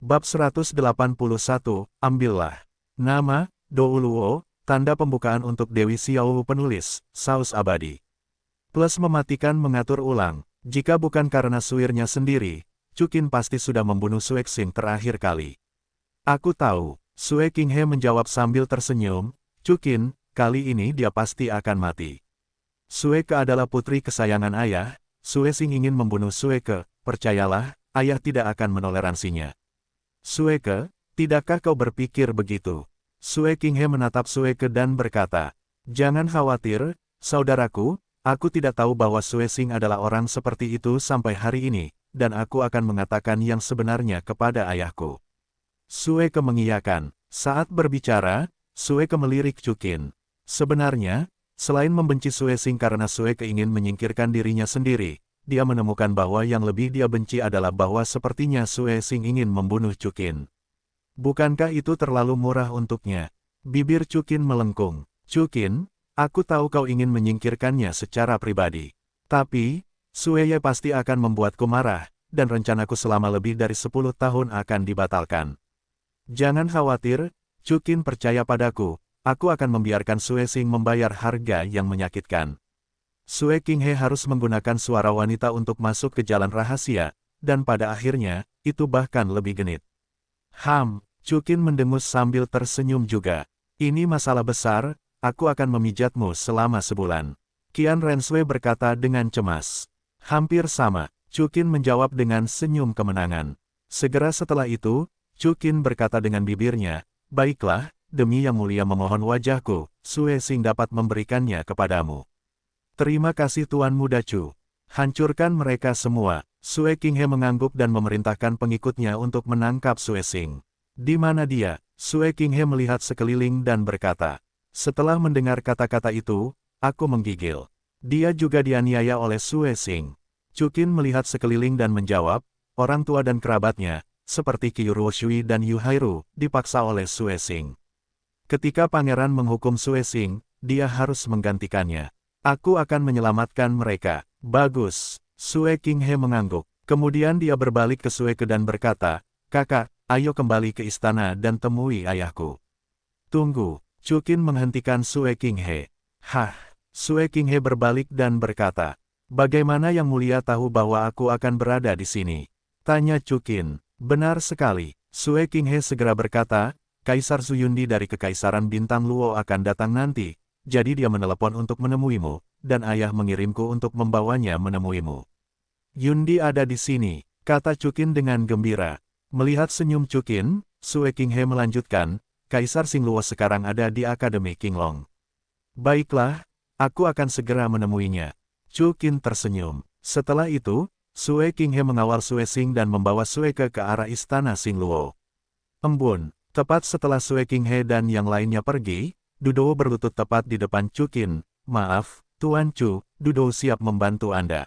Bab 181, ambillah. Nama, Douluo, tanda pembukaan untuk Dewi Xiao penulis, saus abadi. Plus mematikan mengatur ulang, jika bukan karena suirnya sendiri, Chukin pasti sudah membunuh Sue Xing terakhir kali. Aku tahu, Sue Qinghe menjawab sambil tersenyum, Chukin, kali ini dia pasti akan mati. Sue Ke adalah putri kesayangan ayah, Sue Xing ingin membunuh Sue Ke, percayalah, ayah tidak akan menoleransinya. Sue Ke, tidakkah kau berpikir begitu? Sue Qinghe menatap Sue Ke dan berkata, jangan khawatir, saudaraku, aku tidak tahu bahwa Sue Xing adalah orang seperti itu sampai hari ini, dan aku akan mengatakan yang sebenarnya kepada ayahku. Sue Ke mengiyakan. Saat berbicara, Sue Ke melirik Chukin. Sebenarnya, selain membenci Sue Xing karena Sue Ke ingin menyingkirkan dirinya sendiri, dia menemukan bahwa yang lebih dia benci adalah bahwa sepertinya Sue Xing ingin membunuh Chukin. Bukankah itu terlalu murah untuknya? Bibir Chukin melengkung. Chukin, aku tahu kau ingin menyingkirkannya secara pribadi. Tapi, Sue Ye pasti akan membuatku marah, dan rencanaku selama lebih dari 10 tahun akan dibatalkan. Jangan khawatir, Chukin percaya padaku, aku akan membiarkan Sue Xing membayar harga yang menyakitkan. Sue Qinghe harus menggunakan suara wanita untuk masuk ke jalan rahasia, dan pada akhirnya, itu bahkan lebih genit. Chukin mendengus sambil tersenyum juga. Ini masalah besar, aku akan memijatmu selama sebulan. Qian Renshui berkata dengan cemas. Hampir sama, Chukin menjawab dengan senyum kemenangan. Segera setelah itu, Chukin berkata dengan bibirnya, baiklah, demi yang mulia memohon wajahku, Sue Xing dapat memberikannya kepadamu. Terima kasih Tuan Muda Chu. Hancurkan mereka semua. Sue Qinghe mengangguk dan memerintahkan pengikutnya untuk menangkap Sue Xing. Di mana dia? Sue Qinghe melihat sekeliling dan berkata. Setelah mendengar kata-kata itu, aku menggigil. Dia juga dianiaya oleh Sue Xing. Chukin melihat sekeliling dan menjawab, orang tua dan kerabatnya, seperti Qiu Ruoshui dan Yu Hairu, dipaksa oleh Sue Xing. Ketika pangeran menghukum Sue Xing, dia harus menggantikannya. Aku akan menyelamatkan mereka. Bagus. Sue Qinghe mengangguk. Kemudian dia berbalik ke Sue Ke dan berkata, kakak, ayo kembali ke istana dan temui ayahku. Tunggu. Chukin menghentikan Sue Qinghe. Sue Qinghe berbalik dan berkata, bagaimana yang mulia tahu bahwa aku akan berada di sini? Tanya Chukin. Benar sekali. Sue Qinghe segera berkata, Kaisar Zuyundi dari Kekaisaran Bintang Luo akan datang nanti. Jadi dia menelepon untuk menemuimu, dan ayah mengirimku untuk membawanya menemuimu. Yundi ada di sini, kata Chukin dengan gembira. Melihat senyum Chukin, Sue Qinghe melanjutkan, Kaisar Xingluo sekarang ada di Akademi Qinglong. Baiklah, aku akan segera menemuinya. Chukin tersenyum. Setelah itu, Sue Qinghe mengawal Sue Xing dan membawa Sue ke arah istana Xingluo. Embun, tepat setelah Sue Qinghe dan yang lainnya pergi, Dudo berlutut tepat di depan Chukin. Maaf, Tuan Chu, Dudo siap membantu Anda.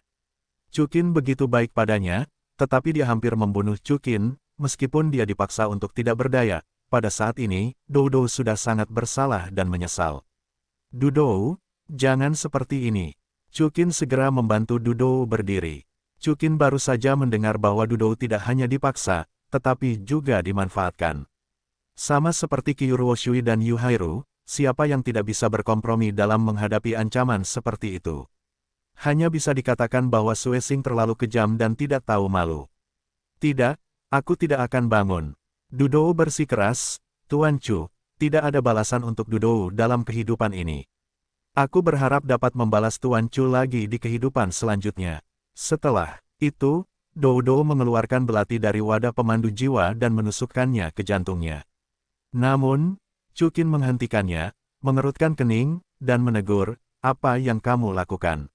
Chukin begitu baik padanya, tetapi dia hampir membunuh Chukin, meskipun dia dipaksa untuk tidak berdaya. Pada saat ini, Dudo sudah sangat bersalah dan menyesal. Dudo, jangan seperti ini. Chukin segera membantu Dudo berdiri. Chukin baru saja mendengar bahwa Dudo tidak hanya dipaksa, tetapi juga dimanfaatkan. Sama seperti Qiu Ruoshui dan Yu Hairu, siapa yang tidak bisa berkompromi dalam menghadapi ancaman seperti itu? Hanya bisa dikatakan bahwa Sue Xing terlalu kejam dan tidak tahu malu. Tidak, aku tidak akan bangun. Dudo bersikeras, Tuan Chu, tidak ada balasan untuk Dudo dalam kehidupan ini. Aku berharap dapat membalas Tuan Chu lagi di kehidupan selanjutnya. Setelah itu, Dudo mengeluarkan belati dari wadah pemandu jiwa dan menusukkannya ke jantungnya. Namun, Chukin menghentikannya, mengerutkan kening, dan menegur, apa yang kamu lakukan?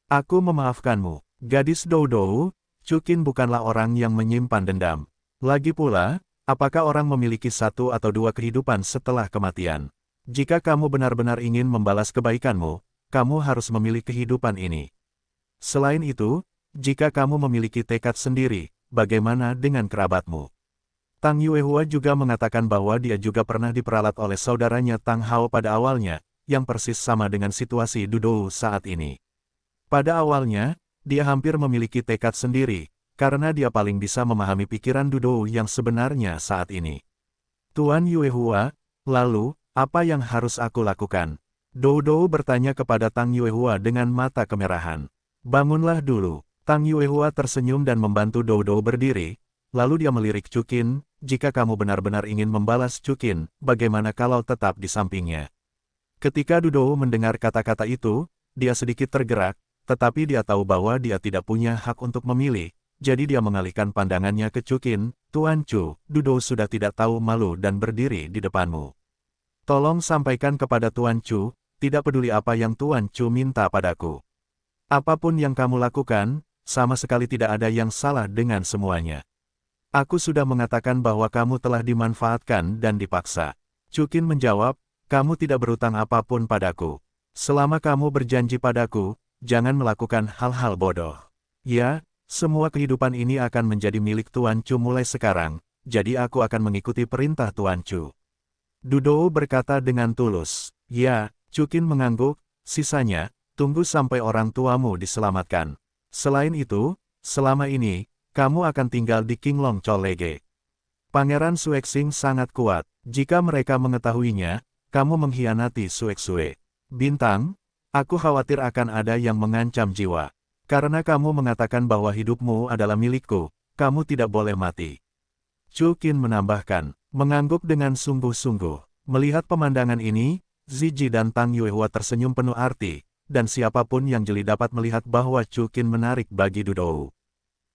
Aku memaafkanmu, gadis Doudou. Chukin bukanlah orang yang menyimpan dendam. Lagi pula, apakah orang memiliki satu atau dua kehidupan setelah kematian? Jika kamu benar-benar ingin membalas kebaikanmu, kamu harus memilih kehidupan ini. Selain itu, jika kamu memiliki tekad sendiri, bagaimana dengan kerabatmu? Tang Yuehua juga mengatakan bahwa dia juga pernah diperalat oleh saudaranya Tang Hao pada awalnya, yang persis sama dengan situasi Dudo saat ini. Pada awalnya, dia hampir memiliki tekad sendiri, karena dia paling bisa memahami pikiran Dudou yang sebenarnya saat ini. Tuan Yuehua, lalu, apa yang harus aku lakukan? Dou bertanya kepada Tang Yuehua dengan mata kemerahan. Bangunlah dulu. Tang Yuehua tersenyum dan membantu Dou berdiri, lalu dia melirik Cukin, jika kamu benar-benar ingin membalas Cukin, bagaimana kalau tetap di sampingnya? Ketika Dudou mendengar kata-kata itu, dia sedikit tergerak, tetapi dia tahu bahwa dia tidak punya hak untuk memilih, jadi dia mengalihkan pandangannya ke Cukin. Tuan Chu, Dudou sudah tidak tahu malu dan berdiri di depanmu. Tolong sampaikan kepada Tuan Chu, tidak peduli apa yang Tuan Chu minta padaku. Apapun yang kamu lakukan, sama sekali tidak ada yang salah dengan semuanya. Aku sudah mengatakan bahwa kamu telah dimanfaatkan dan dipaksa. Cukin menjawab, kamu tidak berutang apapun padaku. Selama kamu berjanji padaku, jangan melakukan hal-hal bodoh. Ya, semua kehidupan ini akan menjadi milik Tuan Chu mulai sekarang, jadi aku akan mengikuti perintah Tuan Chu. Dudou berkata dengan tulus. Ya, Cukin mengangguk, sisanya, tunggu sampai orang tuamu diselamatkan. Selain itu, selama ini, kamu akan tinggal di Qinglong Cholege. Pangeran Suexing sangat kuat, jika mereka mengetahuinya, kamu mengkhianati Suexue. Bintang, aku khawatir akan ada yang mengancam jiwa. Karena kamu mengatakan bahwa hidupmu adalah milikku, kamu tidak boleh mati. Cukin menambahkan, mengangguk dengan sungguh-sungguh. Melihat pemandangan ini, Ziji dan Tang Yuehua tersenyum penuh arti, dan siapapun yang jeli dapat melihat bahwa Cukin menarik bagi Dudou.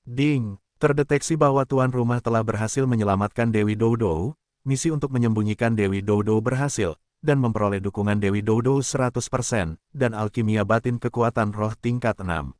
Ding, terdeteksi bahwa tuan rumah telah berhasil menyelamatkan Dewi Doudou, misi untuk menyembunyikan Dewi Doudou berhasil, dan memperoleh dukungan Dewi Doudou 100%, dan alkimia batin kekuatan roh tingkat 6.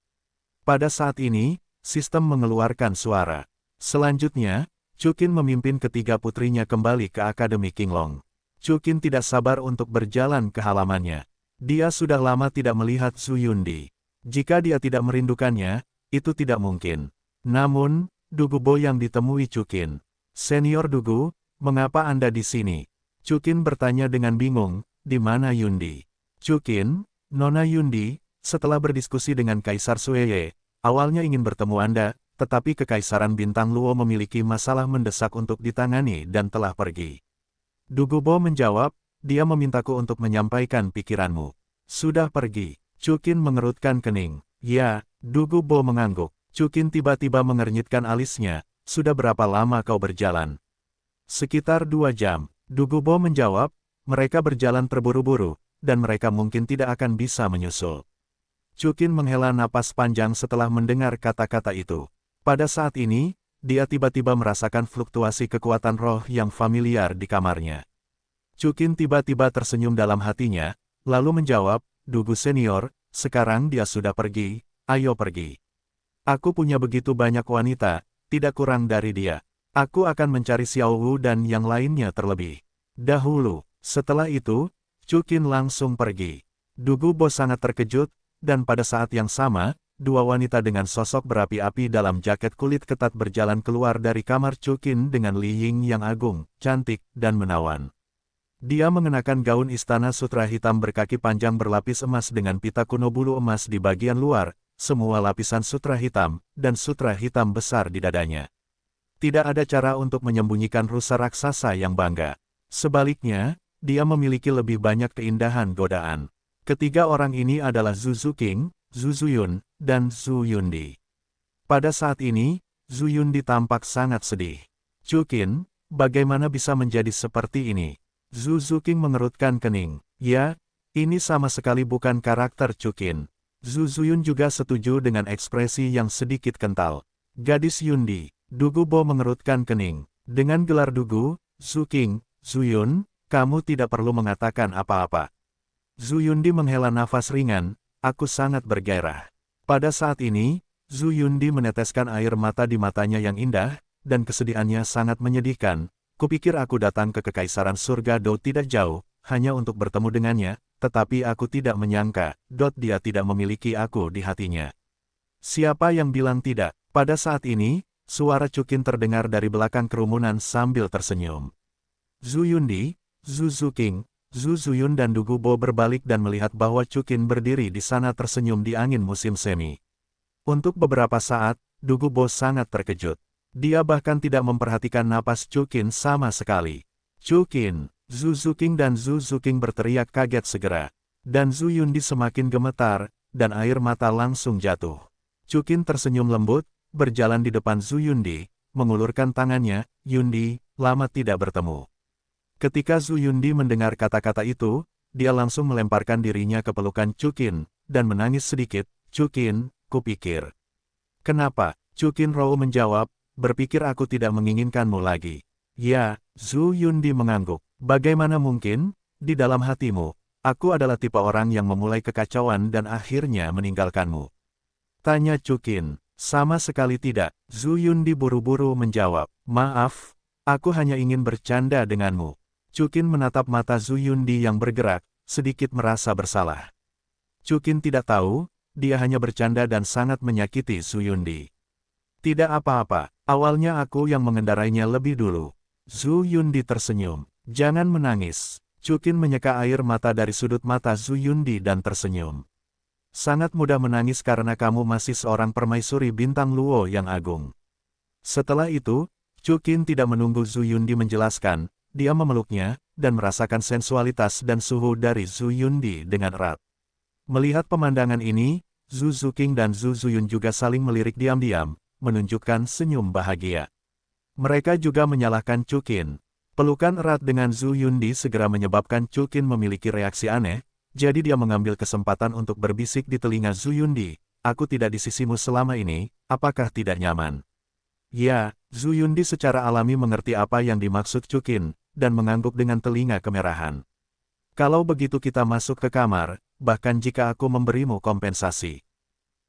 Pada saat ini, sistem mengeluarkan suara. Selanjutnya, Cukin memimpin ketiga putrinya kembali ke Akademi Qinglong. Cukin tidak sabar untuk berjalan ke halamannya. Dia sudah lama tidak melihat Zhu Yundi. Jika dia tidak merindukannya, itu tidak mungkin. Namun, Dugu Bo yang ditemui Cukin. Senior Dugu, mengapa Anda di sini? Cukin bertanya dengan bingung, di mana Yundi? Cukin, Nona Yundi, setelah berdiskusi dengan Kaisar Sueye, awalnya ingin bertemu Anda, tetapi Kekaisaran Bintang Luo memiliki masalah mendesak untuk ditangani dan telah pergi. Dugu Bo menjawab, dia memintaku untuk menyampaikan pikiranmu. Sudah pergi. Cukin mengerutkan kening. Ya, Dugu Bo mengangguk. Cukin tiba-tiba mengernyitkan alisnya, sudah berapa lama kau berjalan? Sekitar 2 jam. Dugu Bo menjawab, mereka berjalan terburu-buru, dan mereka mungkin tidak akan bisa menyusul. Cukin menghela napas panjang setelah mendengar kata-kata itu. Pada saat ini, dia tiba-tiba merasakan fluktuasi kekuatan roh yang familiar di kamarnya. Cukin tiba-tiba tersenyum dalam hatinya, lalu menjawab, Dugu senior, sekarang dia sudah pergi, ayo pergi. Aku punya begitu banyak wanita, tidak kurang dari dia. Aku akan mencari Xiao Wu dan yang lainnya terlebih dahulu. Setelah itu, Cukin langsung pergi. Dugu Bo sangat terkejut, dan pada saat yang sama, 2 wanita dengan sosok berapi-api dalam jaket kulit ketat berjalan keluar dari kamar Cukin dengan Li Ying yang agung, cantik, dan menawan. Dia mengenakan gaun istana sutra hitam berkaki panjang berlapis emas dengan pita kuno bulu emas di bagian luar, semua lapisan sutra hitam, dan sutra hitam besar di dadanya. Tidak ada cara untuk menyembunyikan rusa raksasa yang bangga. Sebaliknya, dia memiliki lebih banyak keindahan godaan. Ketiga orang ini adalah Zhu Zuqing, Zhu Zuyun, dan Zhu Yundi. Pada saat ini, Zhu Yundi tampak sangat sedih. Cukin, bagaimana bisa menjadi seperti ini? Zhu Zuqing mengerutkan kening. Ya, ini sama sekali bukan karakter Cukin. Zhu Zuyun juga setuju dengan ekspresi yang sedikit kental. Gadis Yundi, Dugu Bo mengerutkan kening. Dengan gelar Dugu, Zuqing, Zuyun, kamu tidak perlu mengatakan apa-apa. Zhu Yundi menghela nafas ringan, aku sangat bergairah. Pada saat ini, Zhu Yundi meneteskan air mata di matanya yang indah, dan kesedihannya sangat menyedihkan. Kupikir aku datang ke Kekaisaran Surga Do tidak jauh, hanya untuk bertemu dengannya, tetapi aku tidak menyangka, dia tidak memiliki aku di hatinya. Siapa yang bilang tidak? Pada saat ini, suara Cukin terdengar dari belakang kerumunan sambil tersenyum. Zhu Yundi, Zhu Zuqing, Zhu Zuyun dan Dugu Bo berbalik dan melihat bahwa Cukin berdiri di sana tersenyum di angin musim semi. Untuk beberapa saat, Du Gubo sangat terkejut. Dia bahkan tidak memperhatikan napas Chukin sama sekali. Chukin, Zhu Zuqing dan Zhu Zuqing berteriak kaget segera. Dan Zhu Yundi semakin gemetar, dan air mata langsung jatuh. Chukin tersenyum lembut, berjalan di depan Zhu Yundi, mengulurkan tangannya. Yundi, lama tidak bertemu. Ketika Zhu Yundi mendengar kata-kata itu, dia langsung melemparkan dirinya ke pelukan Chukin, dan menangis sedikit. Chukin, kupikir. Kenapa? Chukin Rou menjawab, berpikir aku tidak menginginkanmu lagi. Ya, Zhu Yundi mengangguk. Bagaimana mungkin? Di dalam hatimu, aku adalah tipe orang yang memulai kekacauan dan akhirnya meninggalkanmu. Tanya Chukin. Sama sekali tidak. Zhu Yundi buru-buru menjawab. Maaf, aku hanya ingin bercanda denganmu. Chukin menatap mata Zhu Yundi yang bergerak, sedikit merasa bersalah. Chukin tidak tahu, dia hanya bercanda dan sangat menyakiti Zhu Yundi. Tidak apa-apa, awalnya aku yang mengendarainya lebih dulu. Zhu Yundi tersenyum. Jangan menangis. Chukin menyeka air mata dari sudut mata Zhu Yundi dan tersenyum. Sangat mudah menangis karena kamu masih seorang permaisuri bintang Luo yang agung. Setelah itu, Chukin tidak menunggu Zhu Yundi menjelaskan, dia memeluknya, dan merasakan sensualitas dan suhu dari Zhu Yundi dengan erat. Melihat pemandangan ini, Zhu Zuqing dan Zhu Zuyun juga saling melirik diam-diam, menunjukkan senyum bahagia. Mereka juga menyalahkan Chukin. Pelukan erat dengan Zhu Yundi segera menyebabkan Chukin memiliki reaksi aneh, jadi dia mengambil kesempatan untuk berbisik di telinga Zhu Yundi, aku tidak di sisimu selama ini, apakah tidak nyaman? Ya, Zhu Yundi secara alami mengerti apa yang dimaksud Chukin, dan mengangguk dengan telinga kemerahan. Kalau begitu kita masuk ke kamar, bahkan jika aku memberimu kompensasi.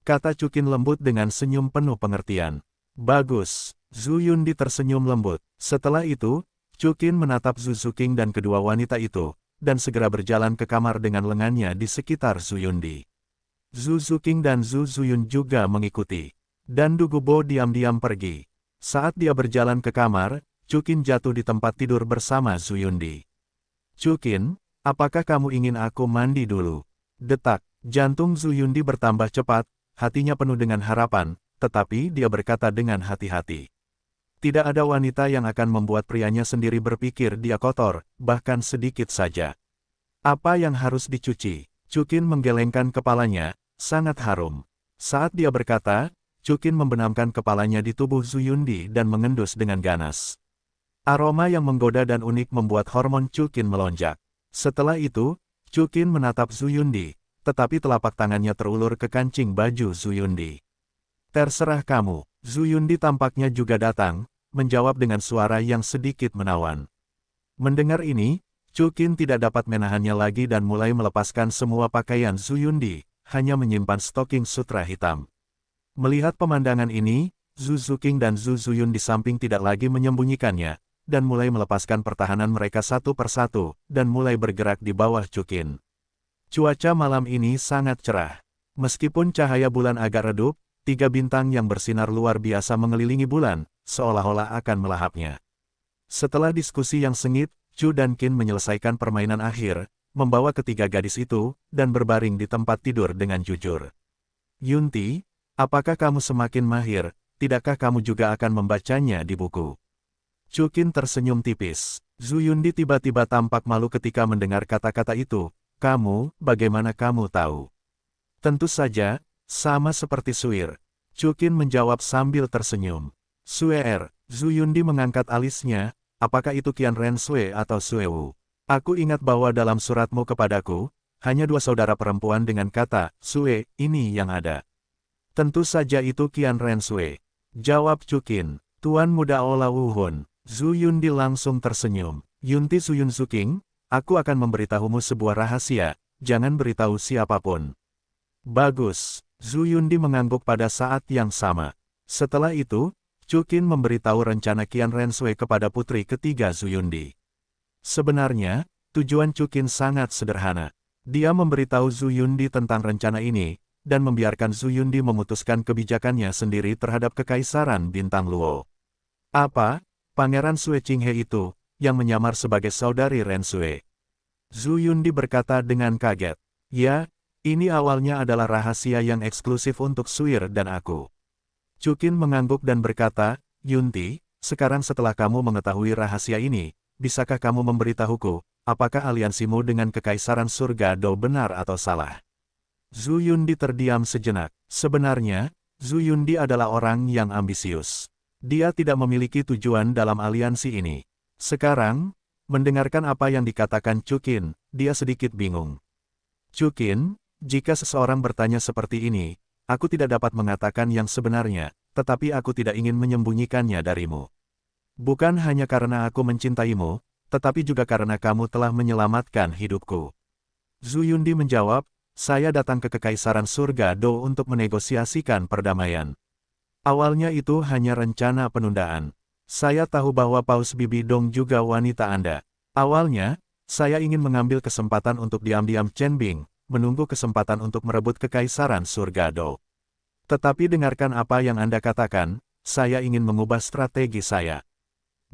Kata Chukin lembut dengan senyum penuh pengertian. Bagus, Zhu Yundi tersenyum lembut. Setelah itu, Chukin menatap Zhu Zuqing dan kedua wanita itu, dan segera berjalan ke kamar dengan lengannya di sekitar Zhu Yundi. Zhu Zuqing dan Zhu Zuyun juga mengikuti. Dan Du Gubo diam-diam pergi. Saat dia berjalan ke kamar, Chukin jatuh di tempat tidur bersama Zhu Yundi. Chukin, apakah kamu ingin aku mandi dulu? Detak, jantung Zhu Yundi bertambah cepat, hatinya penuh dengan harapan, tetapi dia berkata dengan hati-hati. Tidak ada wanita yang akan membuat prianya sendiri berpikir dia kotor, bahkan sedikit saja. Apa yang harus dicuci? Chukin menggelengkan kepalanya, sangat harum. Saat dia berkata, Chukin membenamkan kepalanya di tubuh Zhu Yundi dan mengendus dengan ganas. Aroma yang menggoda dan unik membuat hormon Chukin melonjak. Setelah itu, Chukin menatap Zhu Yundi, tetapi telapak tangannya terulur ke kancing baju Zhu Yundi. Terserah kamu. Zhu Yundi tampaknya juga datang, menjawab dengan suara yang sedikit menawan. Mendengar ini, Chukin tidak dapat menahannya lagi dan mulai melepaskan semua pakaian Zhu Yundi, hanya menyimpan stoking sutra hitam. Melihat pemandangan ini, Zhu Zuqing dan Zhu Zuyun di samping tidak lagi menyembunyikannya, dan mulai melepaskan pertahanan mereka satu persatu, dan mulai bergerak di bawah Chukin. Cuaca malam ini sangat cerah. Meskipun cahaya bulan agak redup, 3 bintang yang bersinar luar biasa mengelilingi bulan, seolah-olah akan melahapnya. Setelah diskusi yang sengit, Chu dan Qin menyelesaikan permainan akhir, membawa ketiga gadis itu, dan berbaring di tempat tidur dengan jujur. Yunti, apakah kamu semakin mahir, tidakkah kamu juga akan membacanya di buku? Chu Qin tersenyum tipis. Zhu Yundi tiba-tiba tampak malu ketika mendengar kata-kata itu. Kamu, bagaimana kamu tahu? Tentu saja, sama seperti Suir. Chu Qin menjawab sambil tersenyum. Suer, Zhu Yundi mengangkat alisnya, apakah itu Qian Ren Sui atau Suewu? Aku ingat bahwa dalam suratmu kepadaku, hanya 2 saudara perempuan dengan kata, Sue, ini yang ada. Tentu saja itu Qian Ren Sui. Jawab Chu Qin. Tuan Muda Ola Wuhun. Zhu Yundi langsung tersenyum. Yunti Suyun Zuqing, aku akan memberitahumu sebuah rahasia, jangan beritahu siapapun. Bagus. Zhu Yundi mengangguk pada saat yang sama. Setelah itu, Chu Qin memberitahu rencana Qian Ren Sui kepada putri ketiga Zhu Yundi. Sebenarnya, tujuan Chu Qin sangat sederhana. Dia memberitahu Zhu Yundi tentang rencana ini, dan membiarkan Zhu Yundi memutuskan kebijakannya sendiri terhadap Kekaisaran Bintang Luo. Apa? Pangeran Sui Qinghe itu, yang menyamar sebagai saudari Ren Sui. Zhu Yundi berkata dengan kaget. Ya, ini awalnya adalah rahasia yang eksklusif untuk Suir dan aku. Chukin mengangguk dan berkata, Yunti, sekarang setelah kamu mengetahui rahasia ini, bisakah kamu memberitahuku, apakah aliansimu dengan Kekaisaran Surga Do benar atau salah? Zhu Yundi terdiam sejenak. Sebenarnya, Zhu Yundi adalah orang yang ambisius. Dia tidak memiliki tujuan dalam aliansi ini. Sekarang, mendengarkan apa yang dikatakan Chukin, dia sedikit bingung. Chukin, jika seseorang bertanya seperti ini, aku tidak dapat mengatakan yang sebenarnya, tetapi aku tidak ingin menyembunyikannya darimu. Bukan hanya karena aku mencintaimu, tetapi juga karena kamu telah menyelamatkan hidupku. Zhu Yundi menjawab, saya datang ke Kekaisaran Surga Do untuk menegosiasikan perdamaian. Awalnya itu hanya rencana penundaan. Saya tahu bahwa Paus Bibi Dong juga wanita Anda. Awalnya, saya ingin mengambil kesempatan untuk diam-diam Chen Bing, menunggu kesempatan untuk merebut Kekaisaran Surga Do. Tetapi dengarkan apa yang Anda katakan, saya ingin mengubah strategi saya.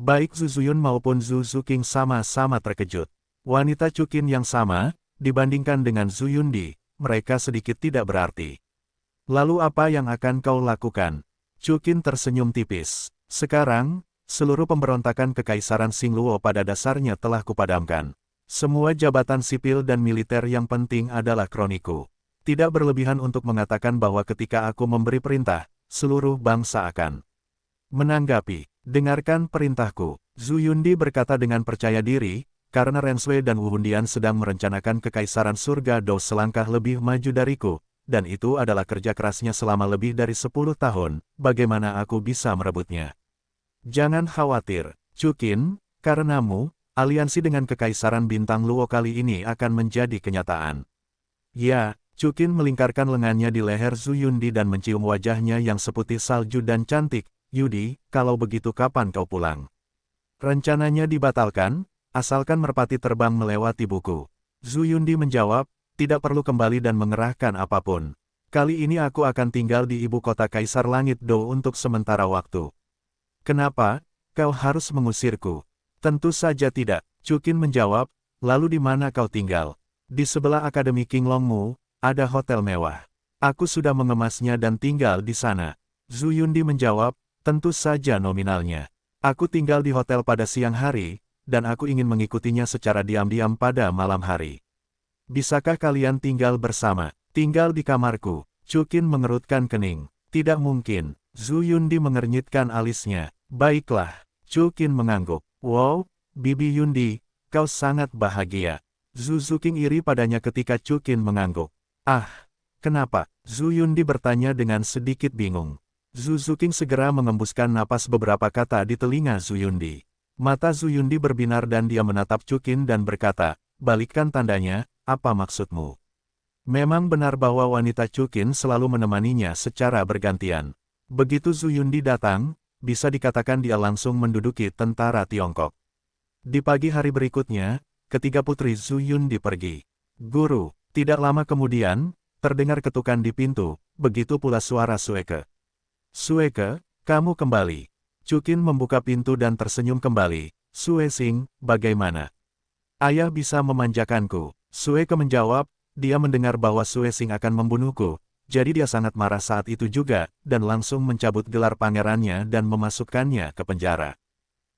Baik Zhu Zuyun maupun Zhu Zuqing sama-sama terkejut. Wanita Chukin yang sama, dibandingkan dengan Zhu Yundi, mereka sedikit tidak berarti. Lalu apa yang akan kau lakukan? Chukin tersenyum tipis. Sekarang, seluruh pemberontakan Kekaisaran Xingluo pada dasarnya telah kupadamkan. Semua jabatan sipil dan militer yang penting adalah kroniku. Tidak berlebihan untuk mengatakan bahwa ketika aku memberi perintah, seluruh bangsa akan menanggapi. Dengarkan perintahku. Zhu Yundi berkata dengan percaya diri, karena Renshui dan Wu Hundian sedang merencanakan Kekaisaran Surga Do selangkah lebih maju dariku, dan itu adalah kerja kerasnya selama lebih dari 10 tahun, bagaimana aku bisa merebutnya? Jangan khawatir, Chukin, karenamu, aliansi dengan Kekaisaran Bintang Luo kali ini akan menjadi kenyataan. Ya, Chukin melingkarkan lengannya di leher Zhu Yundi dan mencium wajahnya yang seputih salju dan cantik. Yudi, kalau begitu kapan kau pulang? Rencananya dibatalkan, asalkan merpati terbang melewati buku. Zhu Yundi menjawab, tidak perlu kembali dan mengerahkan apapun. Kali ini aku akan tinggal di ibu kota Kaisar Langit Do untuk sementara waktu. Kenapa? Kau harus mengusirku? Tentu saja tidak, Chukin menjawab, lalu di mana kau tinggal? Di sebelah Akademi Qinglongmu, ada hotel mewah. Aku sudah mengemasnya dan tinggal di sana. Zhu Yundi menjawab, tentu saja nominalnya. Aku tinggal di hotel pada siang hari, dan aku ingin mengikutinya secara diam-diam pada malam hari. Bisakah kalian tinggal bersama? Tinggal di kamarku. Chukin mengerutkan kening. Tidak mungkin. Zhu Yundi mengernyitkan alisnya. Baiklah. Chukin mengangguk. Wow, Bibi Yundi, kau sangat bahagia. Zhu Zuqing iri padanya ketika Chukin mengangguk. Ah, kenapa? Zhu Yundi bertanya dengan sedikit bingung. Zhu Zuqing segera mengembuskan napas beberapa kata di telinga Zhu Yundi. Mata Zhu Yundi berbinar dan dia menatap Chukin dan berkata, balikkan tandanya, apa maksudmu? Memang benar bahwa wanita Chukin selalu menemaninya secara bergantian. Begitu Zhu Yundi datang, bisa dikatakan dia langsung menduduki tentara Tiongkok. Di pagi hari berikutnya, ketiga putri Zhu Yundi pergi. Guru, tidak lama kemudian, terdengar ketukan di pintu, begitu pula suara Sueke. Sueke, kamu kembali. Chukin membuka pintu dan tersenyum kembali. Sue Xing, bagaimana? Ayah bisa memanjakanku. Sueke menjawab, dia mendengar bahwa Sue Xing akan membunuhku, jadi dia sangat marah saat itu juga, dan langsung mencabut gelar pangerannya dan memasukkannya ke penjara.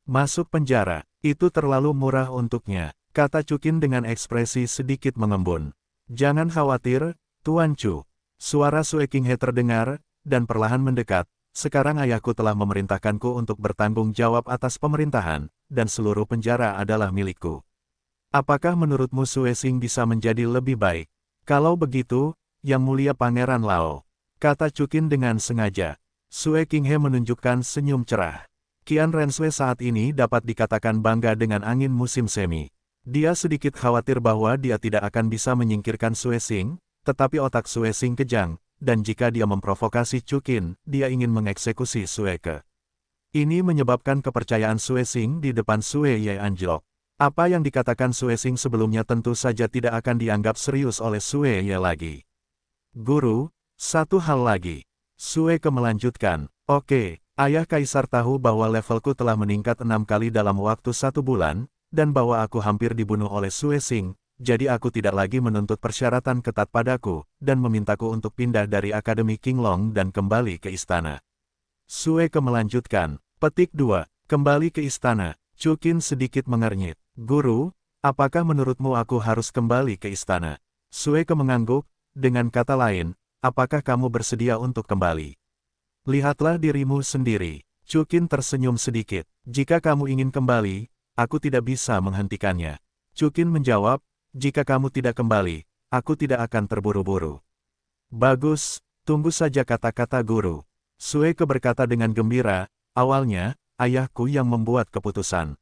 Masuk penjara, itu terlalu murah untuknya, kata Chukin dengan ekspresi sedikit mengembun. Jangan khawatir, Tuan Chu. Suara Sue Qinghe terdengar, dan perlahan mendekat, sekarang ayahku telah memerintahkanku untuk bertanggung jawab atas pemerintahan, dan seluruh penjara adalah milikku. Apakah menurutmu Sue Xing bisa menjadi lebih baik? Kalau begitu, Yang Mulia Pangeran Lao, kata Chukin dengan sengaja. Sue Qinghe menunjukkan senyum cerah. Qian Renshui saat ini dapat dikatakan bangga dengan angin musim semi. Dia sedikit khawatir bahwa dia tidak akan bisa menyingkirkan Sue Xing, tetapi otak Sue Xing kejang, dan jika dia memprovokasi Chukin, dia ingin mengeksekusi Sueke. Ini menyebabkan kepercayaan Sue Xing di depan Sue Ye anjlok. Apa yang dikatakan Sue Xing sebelumnya tentu saja tidak akan dianggap serius oleh Sue Ye lagi. Guru, satu hal lagi. Sueke melanjutkan, oke, ayah kaisar tahu bahwa levelku telah meningkat 6 kali dalam waktu 1 bulan, dan bahwa aku hampir dibunuh oleh Sue Xing. Jadi aku tidak lagi menuntut persyaratan ketat padaku, dan memintaku untuk pindah dari Akademi Qinglong dan kembali ke istana. Sue Ke melanjutkan. Petik 2. Kembali ke istana. Chukin sedikit mengernyit. Guru, apakah menurutmu aku harus kembali ke istana? Sue Ke mengangguk, dengan kata lain, apakah kamu bersedia untuk kembali? Lihatlah dirimu sendiri. Chukin tersenyum sedikit. Jika kamu ingin kembali, aku tidak bisa menghentikannya. Chukin menjawab, jika kamu tidak kembali, aku tidak akan terburu-buru. Bagus, tunggu saja kata-kata guru. Sue Ke berkata dengan gembira, awalnya, ayahku yang membuat keputusan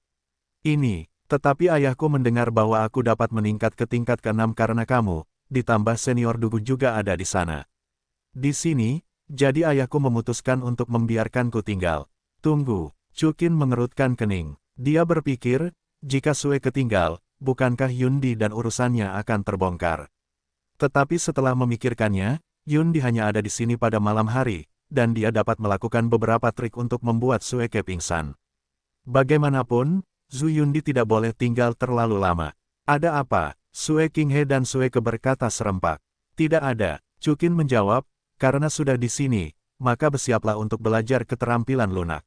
ini, tetapi ayahku mendengar bahwa aku dapat meningkat ke tingkat ke-6 karena kamu, ditambah senior Dugu juga ada di sana. Di sini, jadi ayahku memutuskan untuk membiarkanku tinggal. Tunggu, Chukin mengerutkan kening. Dia berpikir, jika Sue Ke tinggal, bukankah Yundi dan urusannya akan terbongkar? Tetapi setelah memikirkannya, Yundi hanya ada di sini pada malam hari, dan dia dapat melakukan beberapa trik untuk membuat Sue Ke pingsan. Bagaimanapun, Zhu Yundi tidak boleh tinggal terlalu lama. Ada apa? Sue Qinghe dan Sue Ke berkata serempak. Tidak ada, Chukin menjawab, karena sudah di sini, maka bersiaplah untuk belajar keterampilan lunak.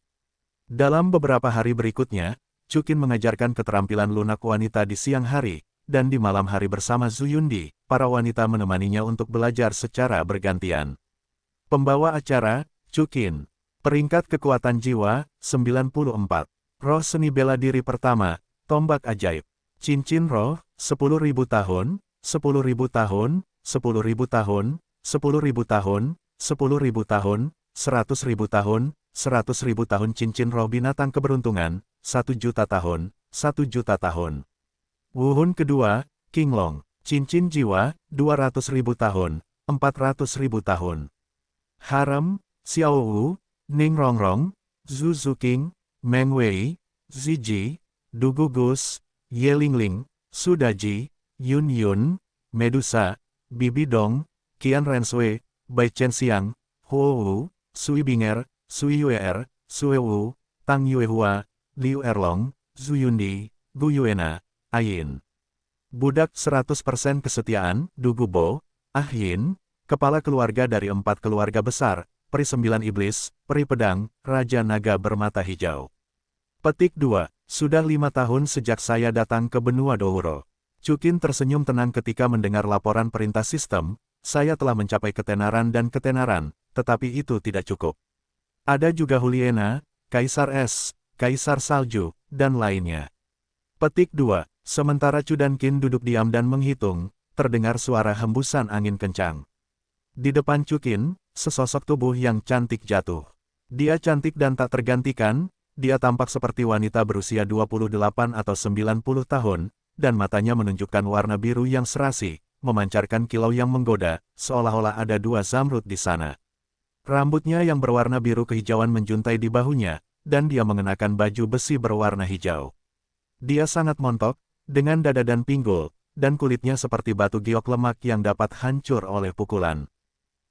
Dalam beberapa hari berikutnya, Chukin mengajarkan keterampilan lunak wanita di siang hari, dan di malam hari bersama Zhu Yundi, para wanita menemaninya untuk belajar secara bergantian. Pembawa acara, Chukin. Peringkat kekuatan jiwa, 94. Roh seni bela diri pertama, tombak ajaib. Cincin roh, 10.000 tahun, 10.000 tahun, 10.000 tahun, 10.000 tahun, 10.000 tahun, 100.000 tahun, 100.000 tahun. Cincin roh binatang keberuntungan, 1 juta tahun, 1 juta tahun. Wuhun kedua, Qinglong. Cincin jiwa, 200.000 tahun, 400.000 tahun. Harem, Xiao Wu, Ning Rongrong, Zhu Zuqing, Meng Wei, Ziji, Dugu Gus, Ye Lingling, Sudaji, Yun Yun, Medusa, Bibi Dong, Qian Rensui, Bai Chen Xiang, Huo Wu, Sui Binger, Sui Yuer, Sui Wu, Tang Yuehua, Liu Erlong, Zhu Yundi, Gu Yuena, Ayin. Budak 100% kesetiaan, Dugu Bo, Ah Yin, kepala keluarga dari 4 keluarga besar, Peri 9 Iblis, Peri Pedang, Raja Naga bermata hijau. Petik 2. Sudah 5 tahun sejak saya datang ke benua Douro. Chukin tersenyum tenang ketika mendengar laporan perintah sistem, saya telah mencapai ketenaran dan ketenaran, tetapi itu tidak cukup. Ada juga Huliena, Kaisar Es, Kaisar Salju, dan lainnya. Petik 2. Sementara Chu dan Qin duduk diam dan menghitung, terdengar suara hembusan angin kencang. Di depan Chukin, sesosok tubuh yang cantik jatuh. Dia cantik dan tak tergantikan, dia tampak seperti wanita berusia 28 atau 90 tahun, dan matanya menunjukkan warna biru yang serasi, memancarkan kilau yang menggoda, seolah-olah ada 2 zamrud di sana. Rambutnya yang berwarna biru kehijauan menjuntai di bahunya, dan dia mengenakan baju besi berwarna hijau. Dia sangat montok, dengan dada dan pinggul, dan kulitnya seperti batu giok lemak yang dapat hancur oleh pukulan.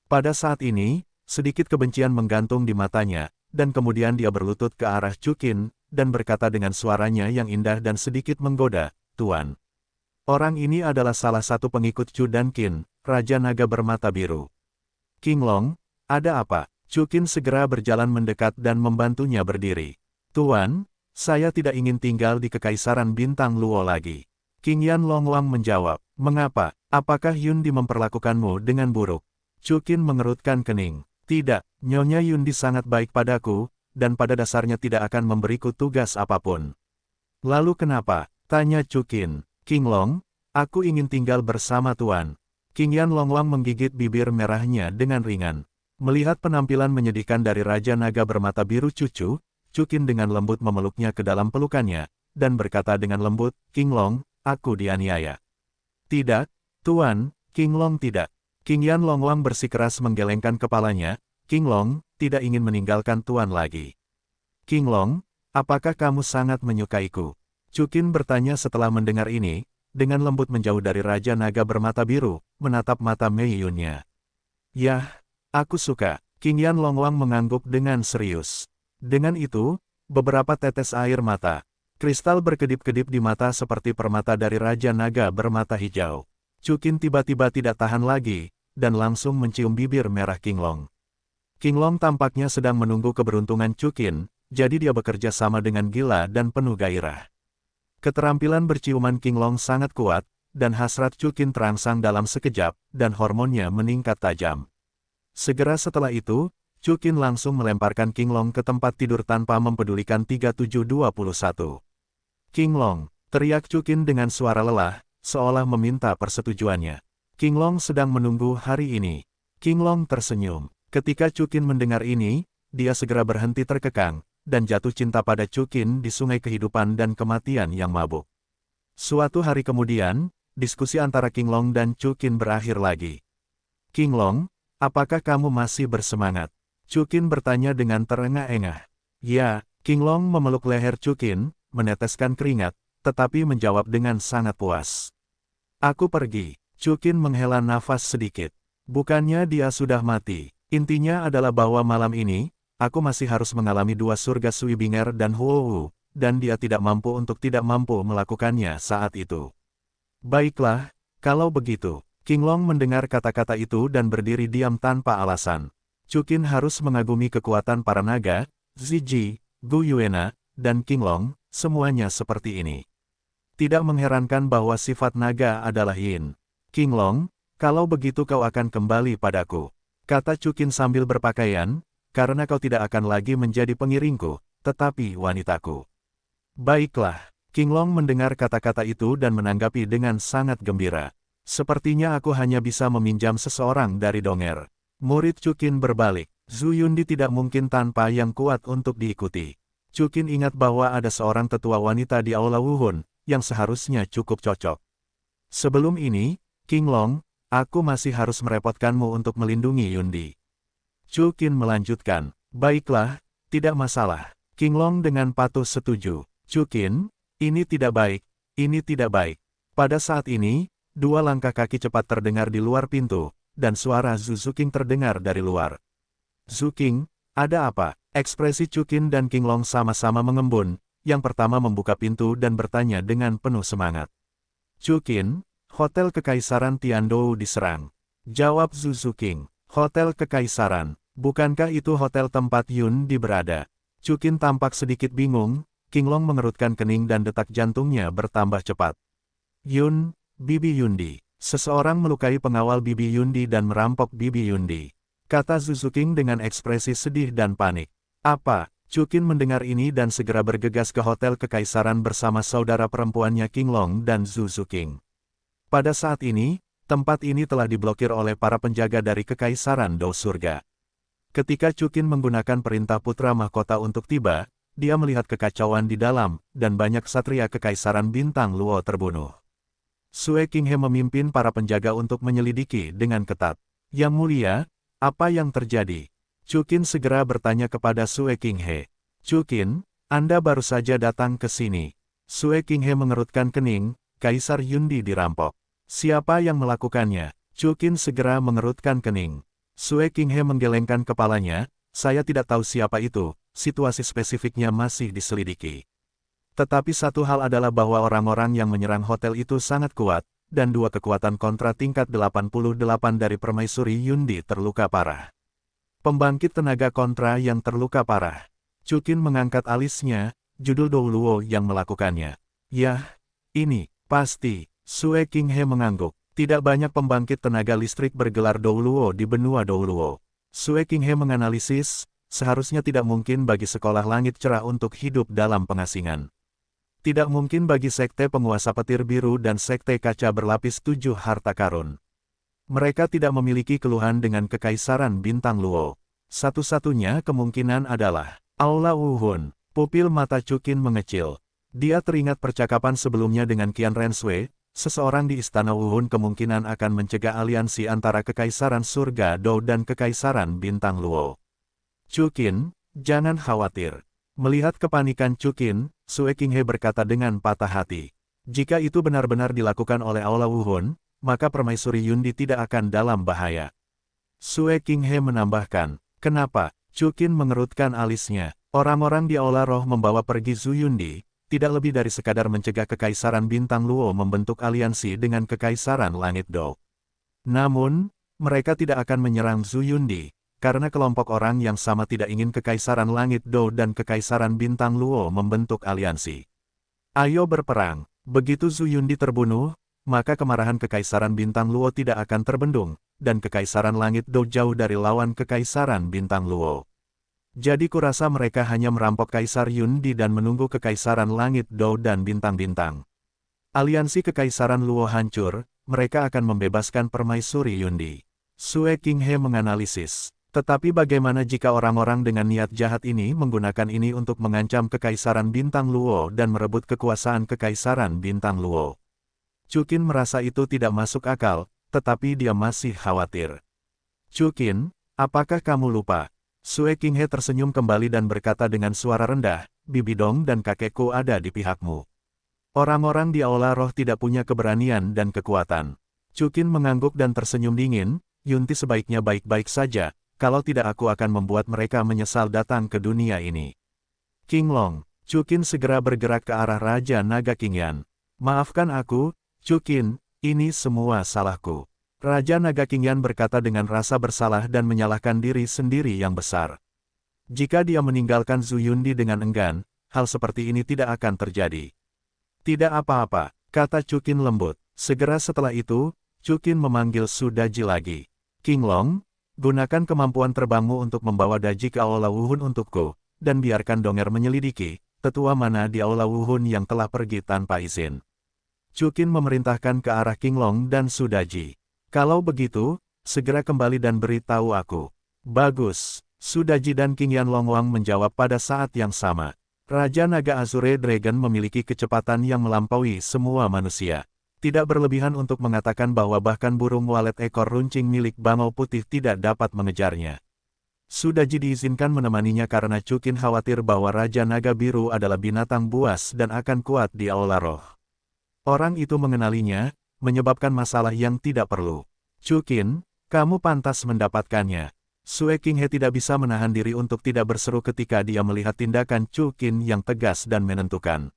Pada saat ini, sedikit kebencian menggantung di matanya, dan kemudian dia berlutut ke arah Chukin, dan berkata dengan suaranya yang indah dan sedikit menggoda, Tuan. Orang ini adalah salah satu pengikut Chu dan Qin, Raja Naga bermata biru. Qinglong, ada apa? Chukin segera berjalan mendekat dan membantunya berdiri. Tuan, saya tidak ingin tinggal di Kekaisaran Bintang Luo lagi. Qingyan Longwang menjawab, mengapa? Apakah Yundi memperlakukanmu dengan buruk? Chukin mengerutkan kening. Tidak, Nyonya Yundi sangat baik padaku, dan pada dasarnya tidak akan memberiku tugas apapun. Lalu kenapa? Tanya Chukin. Qinglong, aku ingin tinggal bersama Tuan. Qingyan Longwang menggigit bibir merahnya dengan ringan. Melihat penampilan menyedihkan dari Raja Naga bermata biru cucu, Chukin dengan lembut memeluknya ke dalam pelukannya, dan berkata dengan lembut, Qinglong, aku dianiaya. Tidak, Tuan, Qinglong tidak. Qingyan Longwang bersikeras menggelengkan kepalanya, Qinglong, tidak ingin meninggalkan Tuan lagi. Qinglong, apakah kamu sangat menyukaiku? Chukin bertanya setelah mendengar ini, dengan lembut menjauh dari Raja Naga bermata biru, menatap mata Mei Yunnya. Yah, aku suka. Qingyan Longwang mengangguk dengan serius. Dengan itu, beberapa tetes air mata. Kristal berkedip-kedip di mata seperti permata dari Raja Naga bermata hijau. Chukin tiba-tiba tidak tahan lagi, dan langsung mencium bibir merah Qinglong. Qinglong tampaknya sedang menunggu keberuntungan Chukin, jadi dia bekerja sama dengan gila dan penuh gairah. Keterampilan berciuman Qinglong sangat kuat, dan hasrat Chukin terangsang dalam sekejap, dan hormonnya meningkat tajam. Segera setelah itu, Chukin langsung melemparkan Qinglong ke tempat tidur tanpa mempedulikan 3721. Qinglong, teriak Chukin dengan suara lelah, seolah meminta persetujuannya. Qinglong sedang menunggu hari ini. Qinglong tersenyum. Ketika Chukin mendengar ini, dia segera berhenti terkekang, dan jatuh cinta pada Chukin di sungai kehidupan dan kematian yang mabuk. Suatu hari kemudian, diskusi antara Qinglong dan Chukin berakhir lagi. Qinglong, apakah kamu masih bersemangat? Chukin bertanya dengan terengah-engah. Ya, Qinglong memeluk leher Chukin, meneteskan keringat, tetapi menjawab dengan sangat puas. Aku pergi. Chukin menghela nafas sedikit. Bukannya dia sudah mati. Intinya adalah bahwa malam ini, aku masih harus mengalami dua surga Suibinger dan Huohu, dan dia tidak mampu untuk tidak mampu melakukannya saat itu. Baiklah, kalau begitu. Qinglong mendengar kata-kata itu dan berdiri diam tanpa alasan. Chukin harus mengagumi kekuatan para naga, Ziji, Gu Yuena, dan Qinglong, semuanya seperti ini. Tidak mengherankan bahwa sifat naga adalah yin. Qinglong, kalau begitu kau akan kembali padaku, kata Chukin sambil berpakaian, karena kau tidak akan lagi menjadi pengiringku, tetapi wanitaku. Baiklah, Qinglong mendengar kata-kata itu dan menanggapi dengan sangat gembira. Sepertinya aku hanya bisa meminjam seseorang dari Donger. Murid Chukin berbalik, Zhu Yundi tidak mungkin tanpa yang kuat untuk diikuti. Chukin ingat bahwa ada seorang tetua wanita di Aula Wuhun, yang seharusnya cukup cocok. Sebelum ini, Qinglong, aku masih harus merepotkanmu untuk melindungi Yundi. Chukin melanjutkan, baiklah, tidak masalah. Qinglong dengan patuh setuju. Chukin, ini tidak baik, ini tidak baik. Pada saat ini, dua langkah kaki cepat terdengar di luar pintu, dan suara Zhu Zuqing terdengar dari luar. Zuqing, ada apa? Ekspresi Chukin dan Qinglong sama-sama mengembun, yang pertama membuka pintu dan bertanya dengan penuh semangat. Chukin, Hotel Kekaisaran Tiandou diserang. Jawab Zhu Zuqing, Hotel Kekaisaran, bukankah itu hotel tempat Yundi berada? Chukin tampak sedikit bingung, Qinglong mengerutkan kening dan detak jantungnya bertambah cepat. Bibi Yundi. Seseorang melukai pengawal Bibi Yundi dan merampok Bibi Yundi, kata Zhu Zuqing dengan ekspresi sedih dan panik. Apa? Chukin mendengar ini dan segera bergegas ke Hotel Kekaisaran bersama saudara perempuannya Qinglong dan Zhu Zuqing. Pada saat ini, tempat ini telah diblokir oleh para penjaga dari Kekaisaran Dou Surga. Ketika Chukin menggunakan perintah putra mahkota untuk tiba, dia melihat kekacauan di dalam, dan banyak ksatria Kekaisaran Bintang Luo terbunuh. Sue Qinghe memimpin para penjaga untuk menyelidiki dengan ketat. Yang mulia, apa yang terjadi? Chukin segera bertanya kepada Sue Qinghe. Chukin, Anda baru saja datang ke sini. Sue Qinghe mengerutkan kening, Kaisar Yundi dirampok. Siapa yang melakukannya? Chukin segera mengerutkan kening. Sue Qinghe menggelengkan kepalanya, saya tidak tahu siapa itu, situasi spesifiknya masih diselidiki. Tetapi satu hal adalah bahwa orang-orang yang menyerang hotel itu sangat kuat, dan dua kekuatan kontra tingkat 88 dari permaisuri Yundi terluka parah. Pembangkit tenaga kontra yang terluka parah. Chukin mengangkat alisnya, judul Dou Luo yang melakukannya. Yah, ini, pasti. Sue Qinghe mengangguk. Tidak banyak pembangkit tenaga listrik bergelar Dou Luo di benua Dou Luo. Sue Qinghe menganalisis, seharusnya tidak mungkin bagi sekolah langit cerah untuk hidup dalam pengasingan. Tidak mungkin bagi sekte penguasa petir biru dan sekte kaca berlapis 7 harta karun. Mereka tidak memiliki keluhan dengan Kekaisaran Bintang Luo. Satu-satunya kemungkinan adalah Aula Wuhun. Pupil mata Chukin mengecil. Dia teringat percakapan sebelumnya dengan Qian Renshui. Seseorang di Istana Wuhun kemungkinan akan mencegah aliansi antara Kekaisaran Surga Dou dan Kekaisaran Bintang Luo. Chukin, jangan khawatir. Melihat kepanikan Chukin, Sue Qinghe berkata dengan patah hati. Jika itu benar-benar dilakukan oleh Aula Wuhun, maka permaisuri Yundi tidak akan dalam bahaya. Sue Qinghe menambahkan, kenapa? Chukin mengerutkan alisnya. Orang-orang di Aula Roh membawa pergi Zhu Yundi, tidak lebih dari sekadar mencegah Kekaisaran Bintang Luo membentuk aliansi dengan Kekaisaran Langit Dou. Namun, mereka tidak akan menyerang Zhu Yundi, karena kelompok orang yang sama tidak ingin Kekaisaran Langit Dou dan Kekaisaran Bintang Luo membentuk aliansi. Ayo berperang. Begitu Zhu Yundi terbunuh, maka kemarahan Kekaisaran Bintang Luo tidak akan terbendung, dan Kekaisaran Langit Dou jauh dari lawan Kekaisaran Bintang Luo. Jadi kurasa mereka hanya merampok Kaisar Yundi dan menunggu Kekaisaran Langit Dou dan Bintang-Bintang. Aliansi Kekaisaran Luo hancur, mereka akan membebaskan Permaisuri Yundi. Sue Qinghe menganalisis. Tetapi bagaimana jika orang-orang dengan niat jahat ini menggunakan ini untuk mengancam Kekaisaran Bintang Luo dan merebut kekuasaan Kekaisaran Bintang Luo? Chu Qin merasa itu tidak masuk akal, tetapi dia masih khawatir. Chu Qin, apakah kamu lupa? Sue Qinghe tersenyum kembali dan berkata dengan suara rendah, Bibi Dong dan kakekku ada di pihakmu. Orang-orang di Aula Roh tidak punya keberanian dan kekuatan. Chu Qin mengangguk dan tersenyum dingin, Yunti sebaiknya baik-baik saja. Kalau tidak aku akan membuat mereka menyesal datang ke dunia ini. King Long, Chu Qin segera bergerak ke arah Raja Naga Qingyan. Maafkan aku, Chu Qin, ini semua salahku. Raja Naga Qingyan berkata dengan rasa bersalah dan menyalahkan diri sendiri yang besar. Jika dia meninggalkan Zhu Yundi dengan enggan, hal seperti ini tidak akan terjadi. Tidak apa-apa, kata Chu Qin lembut. Segera setelah itu, Chu Qin memanggil Su Daji lagi. King Long, gunakan kemampuan terbangmu untuk membawa Daji ke Aula Wuhun untukku, dan biarkan Donger menyelidiki, tetua mana di Aula Wuhun yang telah pergi tanpa izin. Chu Qin memerintahkan ke arah King Long dan Su Daji. Kalau begitu, segera kembali dan beritahu aku. Bagus, Su Daji dan King Yan Long Wang menjawab pada saat yang sama. Raja Naga Azure Dragon memiliki kecepatan yang melampaui semua manusia. Tidak berlebihan untuk mengatakan bahwa bahkan burung walet ekor runcing milik Bangau Putih tidak dapat mengejarnya. Su Daji diizinkan menemaninya karena Chu Qin khawatir bahwa Raja Naga Biru adalah binatang buas dan akan kuat di Aula Roh. Orang itu mengenalinya, menyebabkan masalah yang tidak perlu. Chu Qin, kamu pantas mendapatkannya. Sue Qinghe tidak bisa menahan diri untuk tidak berseru ketika dia melihat tindakan Chu Qin yang tegas dan menentukan.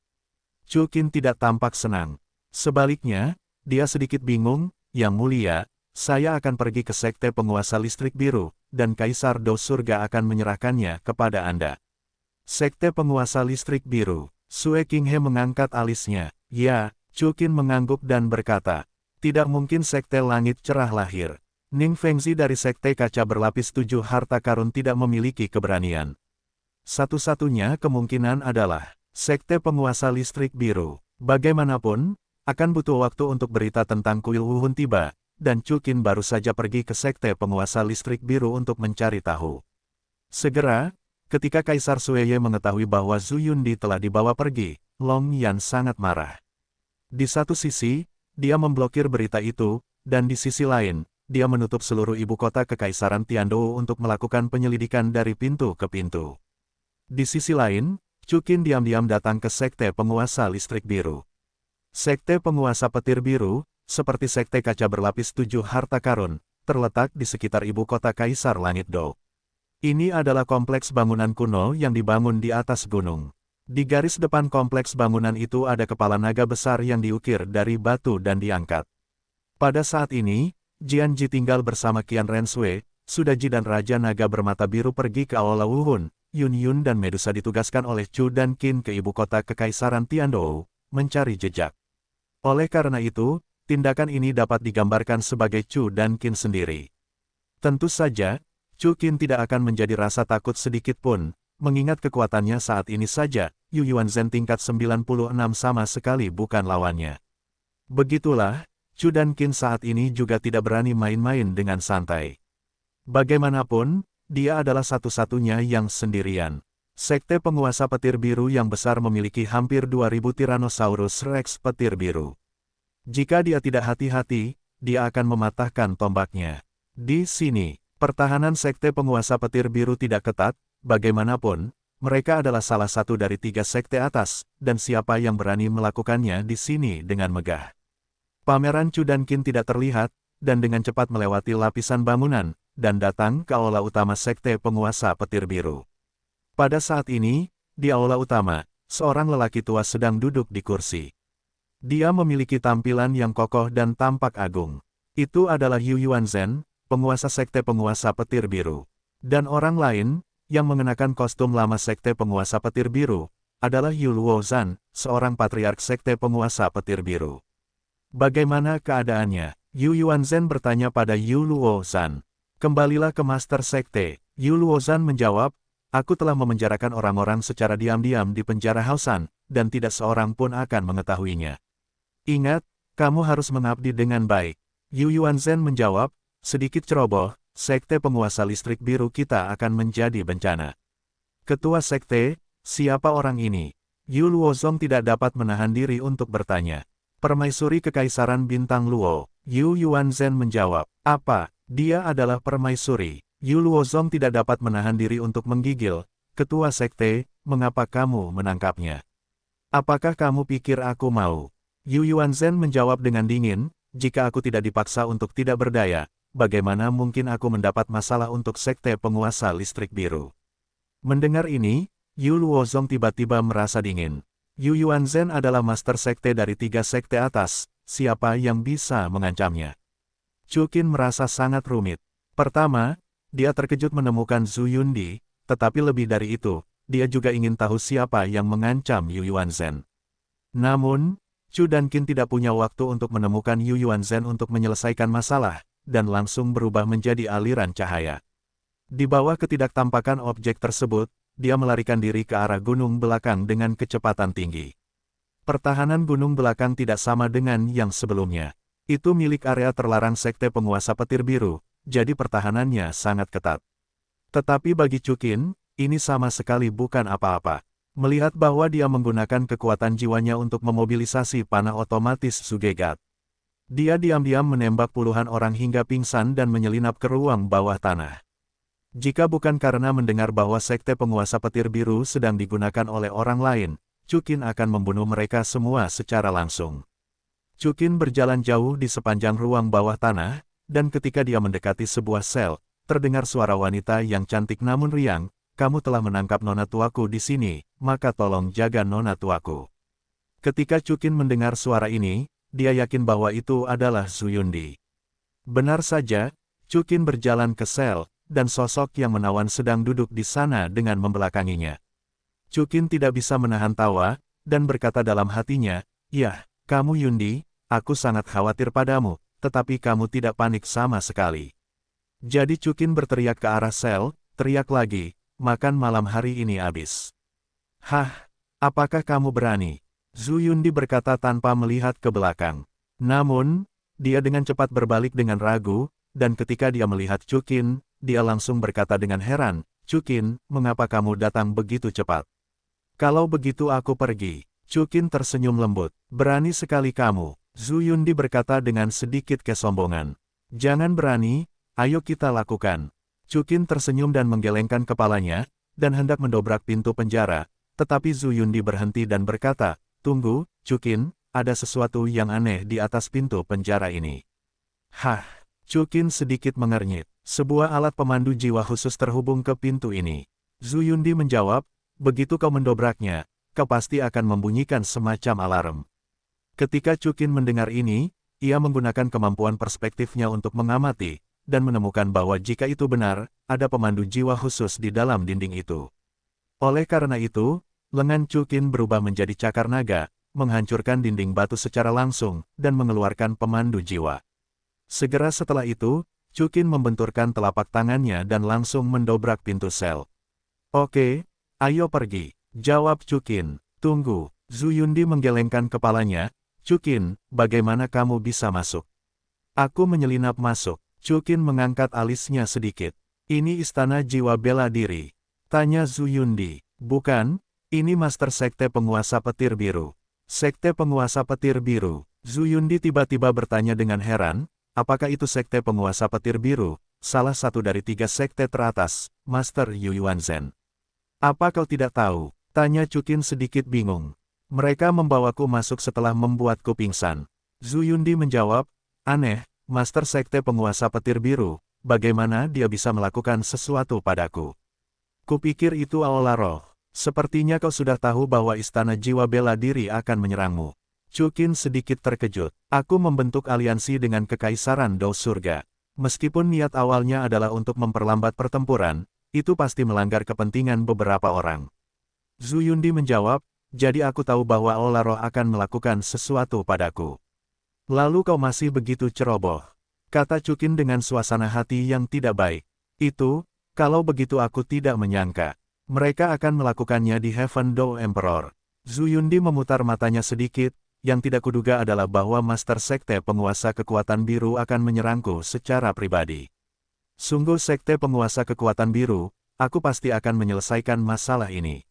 Chu Qin tidak tampak senang. Sebaliknya, dia sedikit bingung, Yang Mulia, saya akan pergi ke Sekte Penguasa Listrik Biru, dan Kaisar Dou Surga akan menyerahkannya kepada Anda. Sekte Penguasa Listrik Biru, Sue Qinghe mengangkat alisnya. Ya, Chu Qin mengangguk dan berkata, tidak mungkin Sekte Langit Cerah lahir. Ning Fengzi dari Sekte Kaca Berlapis 7 Harta Karun tidak memiliki keberanian. Satu-satunya kemungkinan adalah Sekte Penguasa Listrik Biru. Bagaimanapun, akan butuh waktu untuk berita tentang kuil Wuhun tiba, dan Chu Qin baru saja pergi ke Sekte Penguasa Listrik Biru untuk mencari tahu. Segera, ketika Kaisar Sueye mengetahui bahwa Zhu Yundi telah dibawa pergi, Long Yan sangat marah. Di satu sisi, dia memblokir berita itu, dan di sisi lain, dia menutup seluruh ibu kota Kekaisaran Tiandou untuk melakukan penyelidikan dari pintu ke pintu. Di sisi lain, Chu Qin diam-diam datang ke Sekte Penguasa Listrik Biru. Sekte Penguasa Petir Biru, seperti Sekte Kaca Berlapis 7 Harta Karun, terletak di sekitar ibu kota Kaisar Langit Dou. Ini adalah kompleks bangunan kuno yang dibangun di atas gunung. Di garis depan kompleks bangunan itu ada kepala naga besar yang diukir dari batu dan diangkat. Pada saat ini, Jian Ji tinggal bersama Qian Rensui, Su Daji dan Raja Naga Bermata Biru pergi ke Aula Wuhun. Yun Yun dan Medusa ditugaskan oleh Chu dan Qin ke ibu kota Kekaisaran Tiandou, mencari jejak. Oleh karena itu, tindakan ini dapat digambarkan sebagai Chu dan Qin sendiri. Tentu saja, Chu Qin tidak akan menjadi rasa takut sedikit pun, mengingat kekuatannya saat ini saja, Yu Yuanzhen tingkat 96 sama sekali bukan lawannya. Begitulah, Chu dan Qin saat ini juga tidak berani main-main dengan santai. Bagaimanapun, dia adalah satu-satunya yang sendirian. Sekte Penguasa Petir Biru yang besar memiliki hampir 2000 Tyrannosaurus Rex Petir Biru. Jika dia tidak hati-hati, dia akan mematahkan tombaknya. Di sini, pertahanan Sekte Penguasa Petir Biru tidak ketat, bagaimanapun, mereka adalah salah satu dari 3 sekte atas, dan siapa yang berani melakukannya di sini dengan megah. Pameran Chu dan Qin tidak terlihat, dan dengan cepat melewati lapisan bangunan, dan datang ke aula utama Sekte Penguasa Petir Biru. Pada saat ini, di aula utama, seorang lelaki tua sedang duduk di kursi. Dia memiliki tampilan yang kokoh dan tampak agung. Itu adalah Yu Yuanzhen, penguasa Sekte Penguasa Petir Biru. Dan orang lain, yang mengenakan kostum lama Sekte Penguasa Petir Biru, adalah Yu Luozhan, seorang patriark Sekte Penguasa Petir Biru. Bagaimana keadaannya? Yu Yuanzhen bertanya pada Yu Luozhan. Kembalilah ke Master Sekte. Yu Luozhan menjawab, aku telah memenjarakan orang-orang secara diam-diam di penjara Haosan, dan tidak seorang pun akan mengetahuinya. Ingat, kamu harus mengabdi dengan baik. Yu Yuanzhen menjawab, sedikit ceroboh, Sekte Penguasa Listrik Biru kita akan menjadi bencana. Ketua Sekte, siapa orang ini? Yu Luozhong tidak dapat menahan diri untuk bertanya. Permaisuri Kekaisaran Bintang Luo. Yu Yuanzhen menjawab, apa? Dia adalah permaisuri. Yu Luozhong tidak dapat menahan diri untuk menggigil. Ketua Sekte, mengapa kamu menangkapnya? Apakah kamu pikir aku mau? Yu Yuanzhen menjawab dengan dingin, jika aku tidak dipaksa untuk tidak berdaya, bagaimana mungkin aku mendapat masalah untuk Sekte Penguasa Listrik Biru? Mendengar ini, Yu Luozhong tiba-tiba merasa dingin. Yu Yuanzhen adalah master sekte dari 3 sekte atas, siapa yang bisa mengancamnya? Chu Qin merasa sangat rumit. Pertama, dia terkejut menemukan Zhu Yundi, tetapi lebih dari itu, dia juga ingin tahu siapa yang mengancam Yu Yuanzhen. Namun, Chu dan Qin tidak punya waktu untuk menemukan Yu Yuanzhen untuk menyelesaikan masalah, dan langsung berubah menjadi aliran cahaya. Di bawah ketidaktampakan objek tersebut, dia melarikan diri ke arah gunung belakang dengan kecepatan tinggi. Pertahanan gunung belakang tidak sama dengan yang sebelumnya. Itu milik area terlarang Sekte Penguasa Petir Biru, jadi pertahanannya sangat ketat. Tetapi bagi Chu Qin, ini sama sekali bukan apa-apa. Melihat bahwa dia menggunakan kekuatan jiwanya untuk memobilisasi panah otomatis Sugegat. Dia diam-diam menembak puluhan orang hingga pingsan dan menyelinap ke ruang bawah tanah. Jika bukan karena mendengar bahwa Sekte Penguasa Petir Biru sedang digunakan oleh orang lain, Chu Qin akan membunuh mereka semua secara langsung. Chu Qin berjalan jauh di sepanjang ruang bawah tanah, dan ketika dia mendekati sebuah sel, terdengar suara wanita yang cantik namun riang, kamu telah menangkap nona tuaku di sini, maka tolong jaga nona tuaku. Ketika Chu Qin mendengar suara ini, dia yakin bahwa itu adalah Zhu Yundi. Benar saja, Chu Qin berjalan ke sel, dan sosok yang menawan sedang duduk di sana dengan membelakanginya. Chu Qin tidak bisa menahan tawa, dan berkata dalam hatinya, "Yah, kamu Yundi, aku sangat khawatir padamu, tetapi kamu tidak panik sama sekali." Jadi Chu Qin berteriak ke arah sel, teriak lagi, "Makan malam hari ini habis." "Hah, apakah kamu berani?" Zhu Yundi berkata tanpa melihat ke belakang. Namun, dia dengan cepat berbalik dengan ragu, dan ketika dia melihat Chu Qin, dia langsung berkata dengan heran, "Chu Qin, mengapa kamu datang begitu cepat? Kalau begitu aku pergi." Chu Qin tersenyum lembut. "Berani sekali kamu." Zhu Yundi berkata dengan sedikit kesombongan. "Jangan berani, ayo kita lakukan." Chu Qin tersenyum dan menggelengkan kepalanya, dan hendak mendobrak pintu penjara, tetapi Zhu Yundi berhenti dan berkata, "Tunggu, Chu Qin, ada sesuatu yang aneh di atas pintu penjara ini." "Hah?" Chu Qin sedikit mengernyit. "Sebuah alat pemandu jiwa khusus terhubung ke pintu ini." Zhu Yundi menjawab, "Begitu kau mendobraknya, kau pasti akan membunyikan semacam alarm." Ketika Chu Qin mendengar ini, ia menggunakan kemampuan perspektifnya untuk mengamati, dan menemukan bahwa jika itu benar, ada pemandu jiwa khusus di dalam dinding itu. Oleh karena itu, lengan Chu Qin berubah menjadi cakar naga, menghancurkan dinding batu secara langsung, dan mengeluarkan pemandu jiwa. Segera setelah itu, Chu Qin membenturkan telapak tangannya dan langsung mendobrak pintu sel. "Oke, ayo pergi," jawab Chu Qin. "Tunggu." Zhu Yundi menggelengkan kepalanya. "Chu Qin, bagaimana kamu bisa masuk?" "Aku menyelinap masuk." Chu Qin mengangkat alisnya sedikit. "Ini istana jiwa bela diri?" tanya Zhu Yundi. "Bukan, ini Master Sekte Penguasa Petir Biru." "Sekte Penguasa Petir Biru?" Zhu Yundi tiba-tiba bertanya dengan heran. "Apakah itu Sekte Penguasa Petir Biru, salah satu dari 3 sekte teratas, Master Yu Yuanzhen?" "Apa kau tidak tahu?" tanya Chu Qin sedikit bingung. "Mereka membawaku masuk setelah membuatku pingsan." Zhu Yundi menjawab, "Aneh, Master Sekte Penguasa Petir Biru, bagaimana dia bisa melakukan sesuatu padaku? Kupikir itu aolah roh. Sepertinya kau sudah tahu bahwa Istana Jiwa Bela Diri akan menyerangmu." Chu Qin sedikit terkejut. "Aku membentuk aliansi dengan Kekaisaran Dou Surga. Meskipun niat awalnya adalah untuk memperlambat pertempuran, itu pasti melanggar kepentingan beberapa orang. Zhu Yundi menjawab, jadi aku tahu bahwa Aula Roh akan melakukan sesuatu padaku. Lalu kau masih begitu ceroboh, kata Chukin dengan suasana hati yang tidak baik. Itu, kalau begitu aku tidak menyangka. Mereka akan melakukannya di Heaven Door Emperor. Zhu Yundi memutar matanya sedikit, yang tidak kuduga adalah bahwa Master Sekte Penguasa Kekuatan Biru akan menyerangku secara pribadi. Sungguh Sekte Penguasa Kekuatan Biru, aku pasti akan menyelesaikan masalah ini.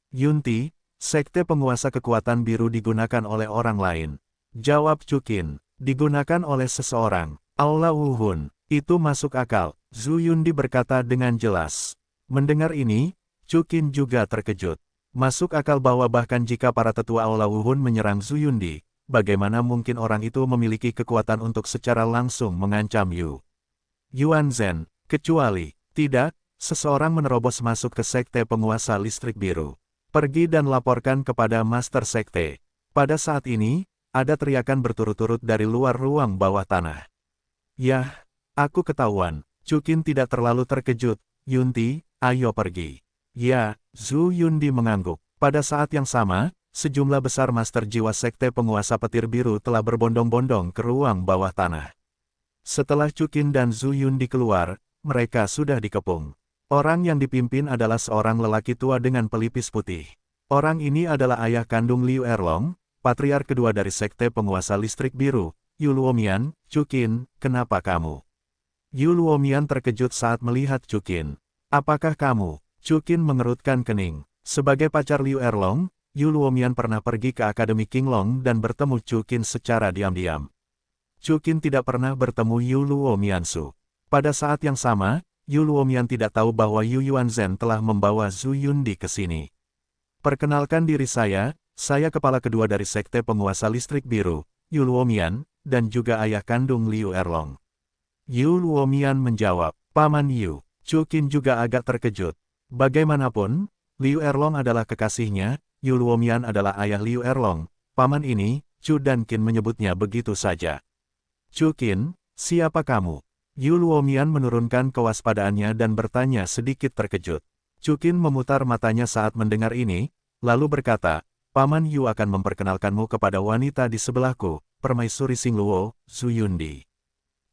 Yunti, Sekte Penguasa Kekuatan Biru digunakan oleh orang lain. Jawab Chukin, digunakan oleh seseorang. Aula Wuhun, itu masuk akal, Zhu Yundi berkata dengan jelas. Mendengar ini, Chukin juga terkejut. Masuk akal bahwa bahkan jika para tetua Aula Wuhun menyerang Zhu Yundi, bagaimana mungkin orang itu memiliki kekuatan untuk secara langsung mengancam Yuan Zhen, kecuali, tidak, seseorang menerobos masuk ke Sekte Penguasa Listrik Biru. Pergi dan laporkan kepada Master Sekte. Pada saat ini, ada teriakan berturut-turut dari luar ruang bawah tanah. Yah, aku ketahuan. Chukin tidak terlalu terkejut. Yunti, ayo pergi. Ya, Zhu Yundi mengangguk. Pada saat yang sama, sejumlah besar master jiwa Sekte Penguasa Petir Biru telah berbondong-bondong ke ruang bawah tanah. Setelah Chukin dan Zhu Yundi keluar, mereka sudah dikepung. Orang yang dipimpin adalah seorang lelaki tua dengan pelipis putih. Orang ini adalah ayah kandung Liu Erlong, patriark kedua dari Sekte Penguasa Listrik Biru, Yu Luomian. Chukin, kenapa kamu? Yu Luomian terkejut saat melihat Chukin. Apakah kamu? Chukin mengerutkan kening. Sebagai pacar Liu Erlong, Yu Luomian pernah pergi ke Akademi Qinglong dan bertemu Chukin secara diam-diam. Chukin tidak pernah bertemu Yu Luomiansu. Pada saat yang sama, Yu Luomian tidak tahu bahwa Yu Yuanzhen telah membawa Zhu Yundi ke sini. Perkenalkan diri saya kepala kedua dari Sekte Penguasa Listrik Biru, Yu Luomian, dan juga ayah kandung Liu Erlong. Yu Luomian menjawab, Paman Yu. Chukin juga agak terkejut. Bagaimanapun, Liu Erlong adalah kekasihnya, Yu Luomian adalah ayah Liu Erlong. Paman ini, Chu dan Qin menyebutnya begitu saja. Chukin, siapa kamu? Yu Luomian menurunkan kewaspadaannya dan bertanya sedikit terkejut. Chukin memutar matanya saat mendengar ini, lalu berkata, Paman Yu akan memperkenalkanmu kepada wanita di sebelahku, Permaisuri Xing Luo, Zhu Yundi.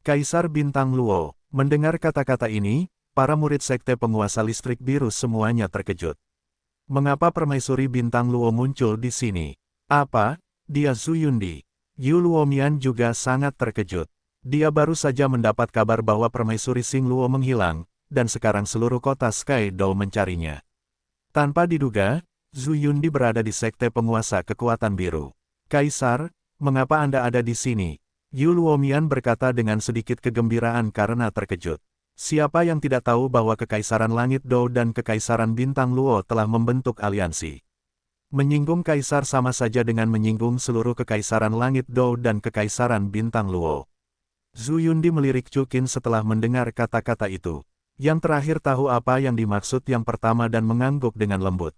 Kaisar Bintang Luo. Mendengar kata-kata ini, para murid Sekte Penguasa Listrik Biru semuanya terkejut. Mengapa Permaisuri Bintang Luo muncul di sini? Apa? Dia Zhu Yundi. Yu Luomian juga sangat terkejut. Dia baru saja mendapat kabar bahwa Permaisuri Xing Luo menghilang, dan sekarang seluruh kota Sky Dao mencarinya. Tanpa diduga, Zhu Yundi berada di Sekte Penguasa Kekuatan Biru. Kaisar, mengapa Anda ada di sini? Yu Luomian berkata dengan sedikit kegembiraan karena terkejut. Siapa yang tidak tahu bahwa Kekaisaran Langit Dao dan Kekaisaran Bintang Luo telah membentuk aliansi? Menyinggung kaisar sama saja dengan menyinggung seluruh Kekaisaran Langit Dao dan Kekaisaran Bintang Luo. Zhu Yundi melirik Chukin setelah mendengar kata-kata itu. Yang terakhir tahu apa yang dimaksud yang pertama dan mengangguk dengan lembut.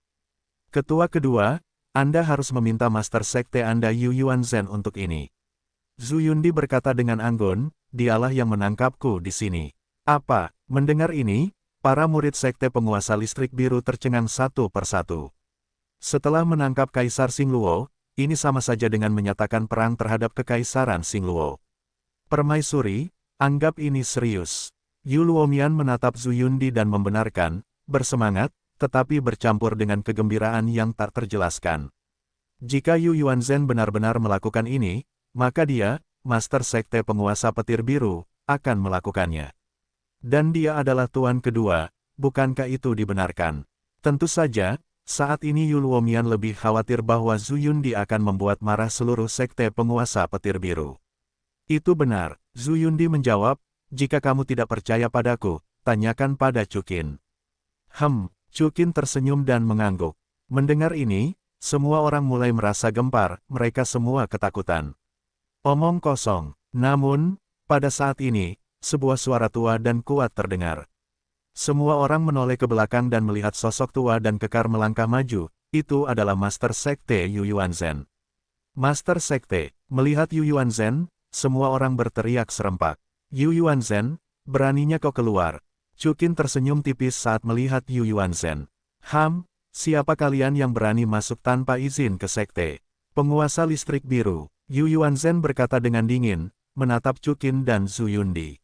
Ketua kedua, Anda harus meminta Master Sekte Anda Yu Yuanzhen untuk ini. Zhu Yundi berkata dengan anggun, dialah yang menangkapku di sini. Apa? Mendengar ini, para murid Sekte Penguasa Listrik Biru tercengang satu persatu. Setelah menangkap Kaisar Xing Luo, ini sama saja dengan menyatakan perang terhadap Kekaisaran Xing Luo. Permaisuri, anggap ini serius. Yu Luomian menatap Zhu Yundi dan membenarkan, bersemangat, tetapi bercampur dengan kegembiraan yang tak terjelaskan. Jika Yu Yuanzhen benar-benar melakukan ini, maka dia, Master Sekte Penguasa Petir Biru, akan melakukannya. Dan dia adalah tuan kedua, bukankah itu dibenarkan? Tentu saja, saat ini Yu Luomian lebih khawatir bahwa Zhu Yundi akan membuat marah seluruh Sekte Penguasa Petir Biru. Itu benar, Zhu Yundi menjawab, jika kamu tidak percaya padaku, tanyakan pada Chukin. Chukin tersenyum dan mengangguk. Mendengar ini, semua orang mulai merasa gempar, mereka semua ketakutan. Omong kosong, namun, pada saat ini, sebuah suara tua dan kuat terdengar. Semua orang menoleh ke belakang dan melihat sosok tua dan kekar melangkah maju, itu adalah Master Sekte Yu Yuanzhen. Master Sekte, melihat Yu Yuanzhen, semua orang berteriak serempak. Yu Yuanzhen, beraninya kau keluar. Chu Qin tersenyum tipis saat melihat Yu Yuanzhen. Siapa kalian yang berani masuk tanpa izin ke sekte? Penguasa listrik biru, Yu Yuanzhen berkata dengan dingin, menatap Chu Qin dan Zhu Yundi.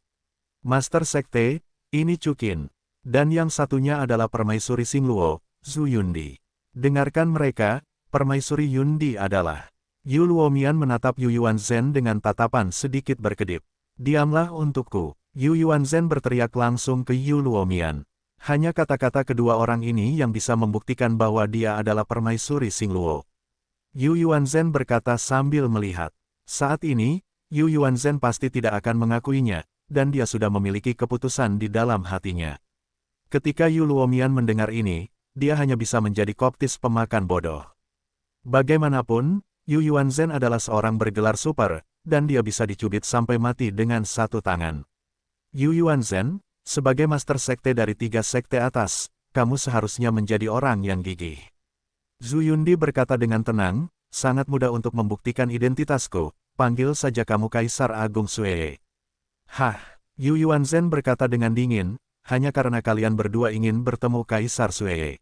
Master sekte, ini Chu Qin. Dan yang satunya adalah Permaisuri Xingluo, Zhu Yundi. Dengarkan mereka, Permaisuri Yundi adalah. Yu Luomian menatap Yu Yuanzhen dengan tatapan sedikit berkedip. Diamlah untukku. Yu Yuanzhen berteriak langsung ke Yu Luomian. Hanya kata-kata kedua orang ini yang bisa membuktikan bahwa dia adalah Permaisuri Xingluo. Yu Yuanzhen berkata sambil melihat. Saat ini, Yu Yuanzhen pasti tidak akan mengakuinya, dan dia sudah memiliki keputusan di dalam hatinya. Ketika Yu Luomian mendengar ini, dia hanya bisa menjadi koptis pemakan bodoh. Bagaimanapun, Yu Yuanzhen adalah seorang bergelar super, dan dia bisa dicubit sampai mati dengan satu tangan. Yu Yuanzhen, sebagai master sekte dari 3 sekte atas, kamu seharusnya menjadi orang yang gigih. Zhu Yundi berkata dengan tenang, sangat mudah untuk membuktikan identitasku, panggil saja kamu Kaisar Agung Sui. Yu Yuanzhen berkata dengan dingin, hanya karena kalian berdua ingin bertemu Kaisar Sui.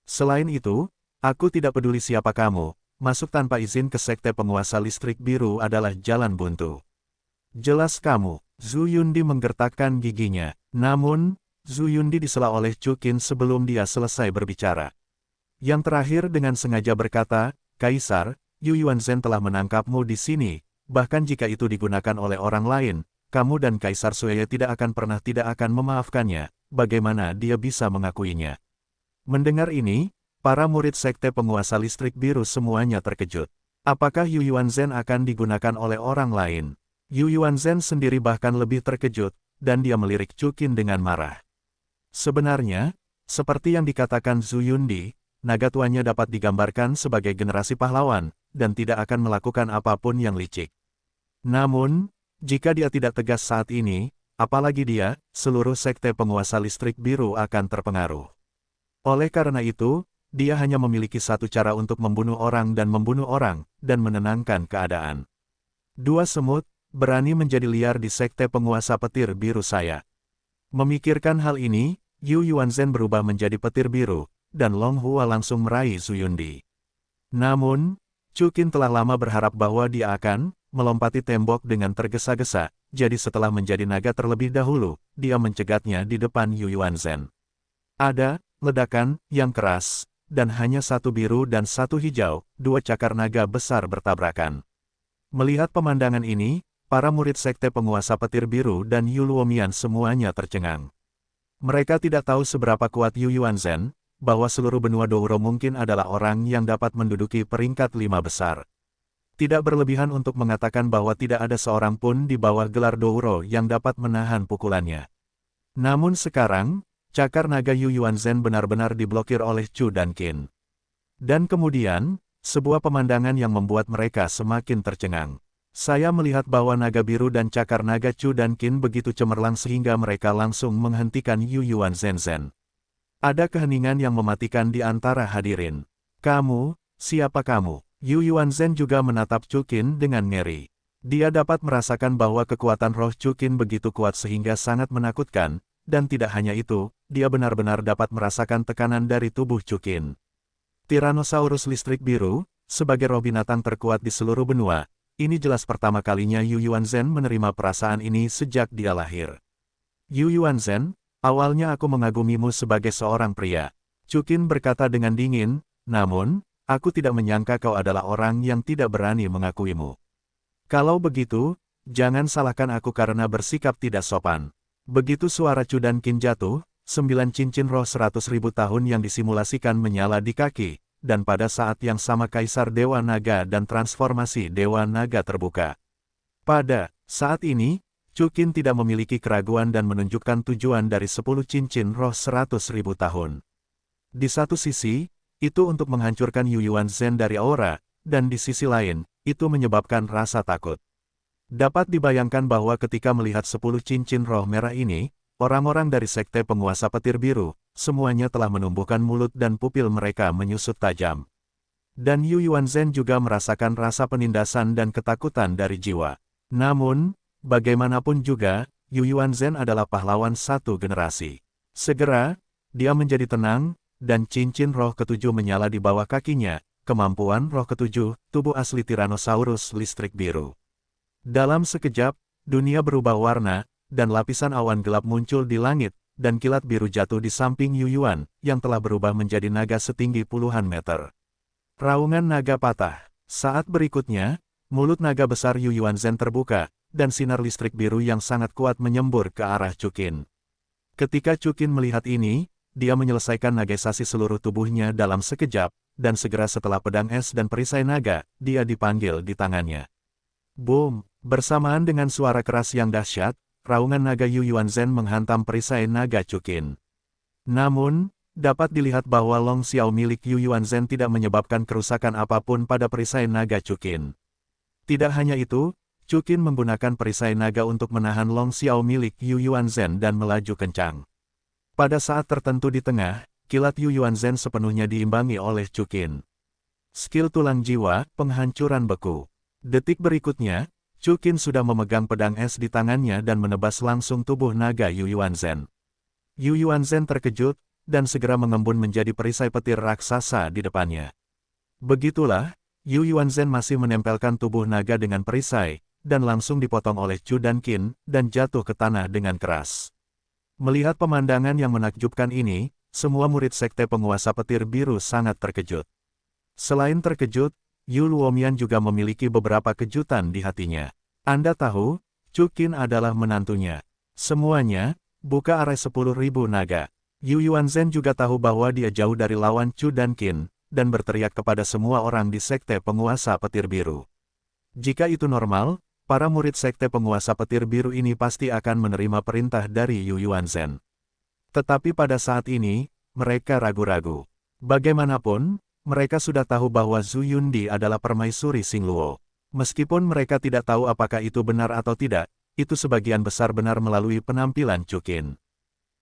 Selain itu, aku tidak peduli siapa kamu, masuk tanpa izin ke sekte penguasa listrik biru adalah jalan buntu. Jelas kamu, Zhu Yundi menggertakkan giginya. Namun, Zhu Yundi disela oleh Chu Qin sebelum dia selesai berbicara. Yang terakhir dengan sengaja berkata, Kaisar, Yu Yuanzhen telah menangkapmu di sini, bahkan jika itu digunakan oleh orang lain, kamu dan Kaisar Sui tidak akan memaafkannya, bagaimana dia bisa mengakuinya. Mendengar ini, para murid sekte penguasa listrik biru semuanya terkejut. Apakah Yu Yuanzhen akan digunakan oleh orang lain? Yu Yuanzhen sendiri bahkan lebih terkejut, dan dia melirik Chu Qin dengan marah. Sebenarnya, seperti yang dikatakan Zhu Yundi, naga tuanya dapat digambarkan sebagai generasi pahlawan, dan tidak akan melakukan apapun yang licik. Namun, jika dia tidak tegas saat ini, apalagi dia, seluruh sekte penguasa listrik biru akan terpengaruh. Oleh karena itu, dia hanya memiliki satu cara untuk membunuh orang, dan menenangkan keadaan. 2 semut, berani menjadi liar di sekte penguasa petir biru saya. Memikirkan hal ini, Yu Yuanzhen berubah menjadi petir biru, dan Long Hua langsung meraih Zhu Yundi. Namun, Chu Qin telah lama berharap bahwa dia akan melompati tembok dengan tergesa-gesa, jadi setelah menjadi naga terlebih dahulu, dia mencegatnya di depan Yu Yuanzhen. Ada ledakan yang keras, dan hanya 1 biru dan 1 hijau, 2 cakar naga besar bertabrakan. Melihat pemandangan ini, para murid sekte penguasa petir biru dan Yu Luomian semuanya tercengang. Mereka tidak tahu seberapa kuat Yu Yuanzhen, bahwa seluruh benua Douro mungkin adalah orang yang dapat menduduki peringkat 5 besar. Tidak berlebihan untuk mengatakan bahwa tidak ada seorang pun di bawah gelar Douro yang dapat menahan pukulannya. Namun sekarang, cakar naga Yu Yuanzhen benar-benar diblokir oleh Chu dan Qin. Dan kemudian, sebuah pemandangan yang membuat mereka semakin tercengang. Saya melihat bahwa naga biru dan cakar naga Chu dan Qin begitu cemerlang sehingga mereka langsung menghentikan Yu Yuanzhen. Ada keheningan yang mematikan di antara hadirin. Kamu, siapa kamu? Yu Yuanzhen juga menatap Chu Qin dengan ngeri. Dia dapat merasakan bahwa kekuatan roh Chu Qin begitu kuat sehingga sangat menakutkan, dan tidak hanya itu, dia benar-benar dapat merasakan tekanan dari tubuh Chu Qin. Tyrannosaurus listrik biru, sebagai roh binatang terkuat di seluruh benua, ini jelas pertama kalinya Yu Yuanzhen menerima perasaan ini sejak dia lahir. Yu Yuanzhen, awalnya aku mengagumimu sebagai seorang pria. Chu Qin berkata dengan dingin, namun, aku tidak menyangka kau adalah orang yang tidak berani mengakuimu. Kalau begitu, jangan salahkan aku karena bersikap tidak sopan. Begitu suara Chu dan Qin jatuh, 9 cincin roh 100.000 tahun yang disimulasikan menyala di kaki, dan pada saat yang sama Kaisar Dewa Naga dan transformasi Dewa Naga terbuka. Pada saat ini, Chu Qin tidak memiliki keraguan dan menunjukkan tujuan dari 10 cincin roh 100.000 tahun. Di satu sisi, itu untuk menghancurkan Yu Yuanzhen dari aura, dan di sisi lain, itu menyebabkan rasa takut. Dapat dibayangkan bahwa ketika melihat 10 cincin roh merah ini, orang-orang dari sekte penguasa petir biru, semuanya telah menumbuhkan mulut dan pupil mereka menyusut tajam. Dan Yu Yuanzhen juga merasakan rasa penindasan dan ketakutan dari jiwa. Namun, bagaimanapun juga, Yu Yuanzhen adalah pahlawan satu generasi. Segera, dia menjadi tenang, dan cincin roh ketujuh menyala di bawah kakinya, kemampuan roh ketujuh, tubuh asli Tyrannosaurus listrik biru. Dalam sekejap, dunia berubah warna, dan lapisan awan gelap muncul di langit, dan kilat biru jatuh di samping Yu Yuan, yang telah berubah menjadi naga setinggi puluhan meter. Raungan naga patah. Saat berikutnya, mulut naga besar Yu Yuanzhen terbuka, dan sinar listrik biru yang sangat kuat menyembur ke arah Chuqin. Ketika Chuqin melihat ini, dia menyelesaikan nagisasi seluruh tubuhnya dalam sekejap, dan segera setelah pedang es dan perisai naga, dia dipanggil di tangannya. Boom! Bersamaan dengan suara keras yang dahsyat, raungan naga Yu Yuanzhen menghantam perisai naga Chuqin. Namun, dapat dilihat bahwa Long Xiao milik Yu Yuanzhen tidak menyebabkan kerusakan apapun pada perisai naga Chuqin. Tidak hanya itu, Chuqin menggunakan perisai naga untuk menahan Long Xiao milik Yu Yuanzhen dan melaju kencang. Pada saat tertentu di tengah, kilat Yu Yuanzhen sepenuhnya diimbangi oleh Chuqin. Skill tulang jiwa, penghancuran beku. Detik berikutnya, Chuqin sudah memegang pedang es di tangannya dan menebas langsung tubuh naga Yu Yuanzhen. Yu Yuanzhen terkejut, dan segera mengembun menjadi perisai petir raksasa di depannya. Begitulah, Yu Yuanzhen masih menempelkan tubuh naga dengan perisai, dan langsung dipotong oleh Chu dan Qin, dan jatuh ke tanah dengan keras. Melihat pemandangan yang menakjubkan ini, semua murid sekte penguasa petir biru sangat terkejut. Selain terkejut, Yu Luomian juga memiliki beberapa kejutan di hatinya. Anda tahu, Chu Qin adalah menantunya. Semuanya, buka area 10.000 naga. Yu Yuanzhen juga tahu bahwa dia jauh dari lawan Chu dan Qin, dan berteriak kepada semua orang di sekte penguasa petir biru. Jika itu normal, para murid sekte penguasa petir biru ini pasti akan menerima perintah dari Yu Yuanzhen. Tetapi pada saat ini, mereka ragu-ragu. Bagaimanapun, mereka sudah tahu bahwa Zhu Yundi adalah permaisuri Xingluo. Meskipun mereka tidak tahu apakah itu benar atau tidak, itu sebagian besar benar melalui penampilan Chuqin.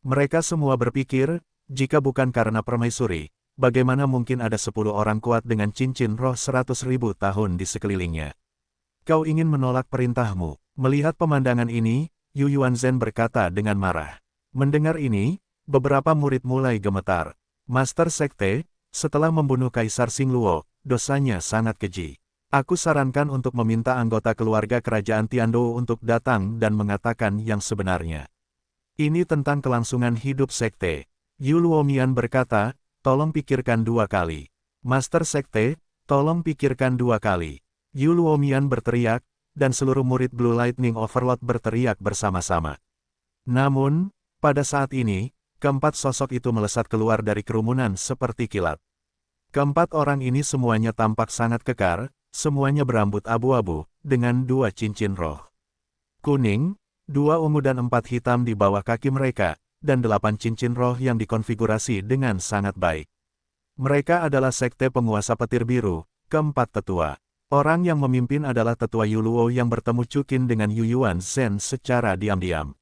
Mereka semua berpikir, jika bukan karena permaisuri, bagaimana mungkin ada 10 orang kuat dengan cincin roh 100.000 tahun di sekelilingnya. Kau ingin menolak perintahmu. Melihat pemandangan ini, Yu Yuanzhen berkata dengan marah. Mendengar ini, beberapa murid mulai gemetar. Master Sekte, setelah membunuh Kaisar Xingluo, dosanya sangat keji. Aku sarankan untuk meminta anggota keluarga kerajaan Tiandou untuk datang dan mengatakan yang sebenarnya. Ini tentang kelangsungan hidup Sekte. Yu Luomian berkata, tolong pikirkan 2 kali. Master Sekte, tolong pikirkan 2 kali. Yu Luomian berteriak, dan seluruh murid Blue Lightning Overlord berteriak bersama-sama. Namun, pada saat ini, keempat sosok itu melesat keluar dari kerumunan seperti kilat. Keempat orang ini semuanya tampak sangat kekar, semuanya berambut abu-abu, dengan 2 cincin roh. Kuning, 2 ungu dan 4 hitam di bawah kaki mereka, dan 8 cincin roh yang dikonfigurasi dengan sangat baik. Mereka adalah sekte penguasa petir biru, keempat tetua. Orang yang memimpin adalah tetua Yu Luo yang bertemu Chuqin dengan Yu Yuanzhen secara diam-diam.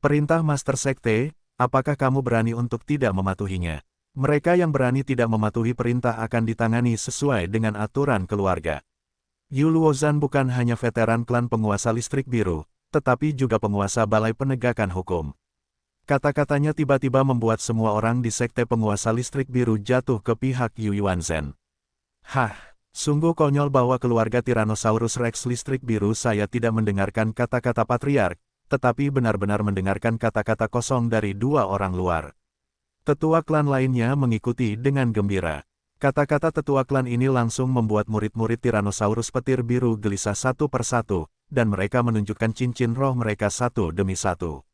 Perintah Master Sekte, apakah kamu berani untuk tidak mematuhinya? Mereka yang berani tidak mematuhi perintah akan ditangani sesuai dengan aturan keluarga. Yu Luozhan bukan hanya veteran klan penguasa listrik biru, tetapi juga penguasa balai penegakan hukum. Kata-katanya tiba-tiba membuat semua orang di sekte penguasa listrik biru jatuh ke pihak Yu Yuanzhen. Hah! Sungguh konyol bahwa keluarga Tyrannosaurus Rex listrik biru saya tidak mendengarkan kata-kata patriark, tetapi benar-benar mendengarkan kata-kata kosong dari 2 orang luar. Tetua klan lainnya mengikuti dengan gembira. Kata-kata tetua klan ini langsung membuat murid-murid Tyrannosaurus petir biru gelisah satu persatu, dan mereka menunjukkan cincin roh mereka satu demi satu.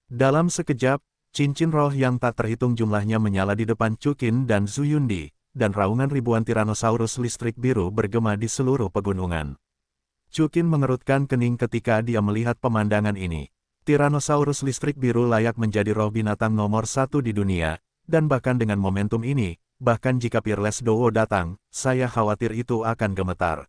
Dalam sekejap, cincin roh yang tak terhitung jumlahnya menyala di depan Chuqin dan Zhu Yundi, dan raungan ribuan Tyrannosaurus listrik biru bergema di seluruh pegunungan. Chuqin mengerutkan kening ketika dia melihat pemandangan ini. Tyrannosaurus listrik biru layak menjadi roh binatang nomor 1 di dunia, dan bahkan dengan momentum ini, bahkan jika Peerless Dowo datang, saya khawatir itu akan gemetar.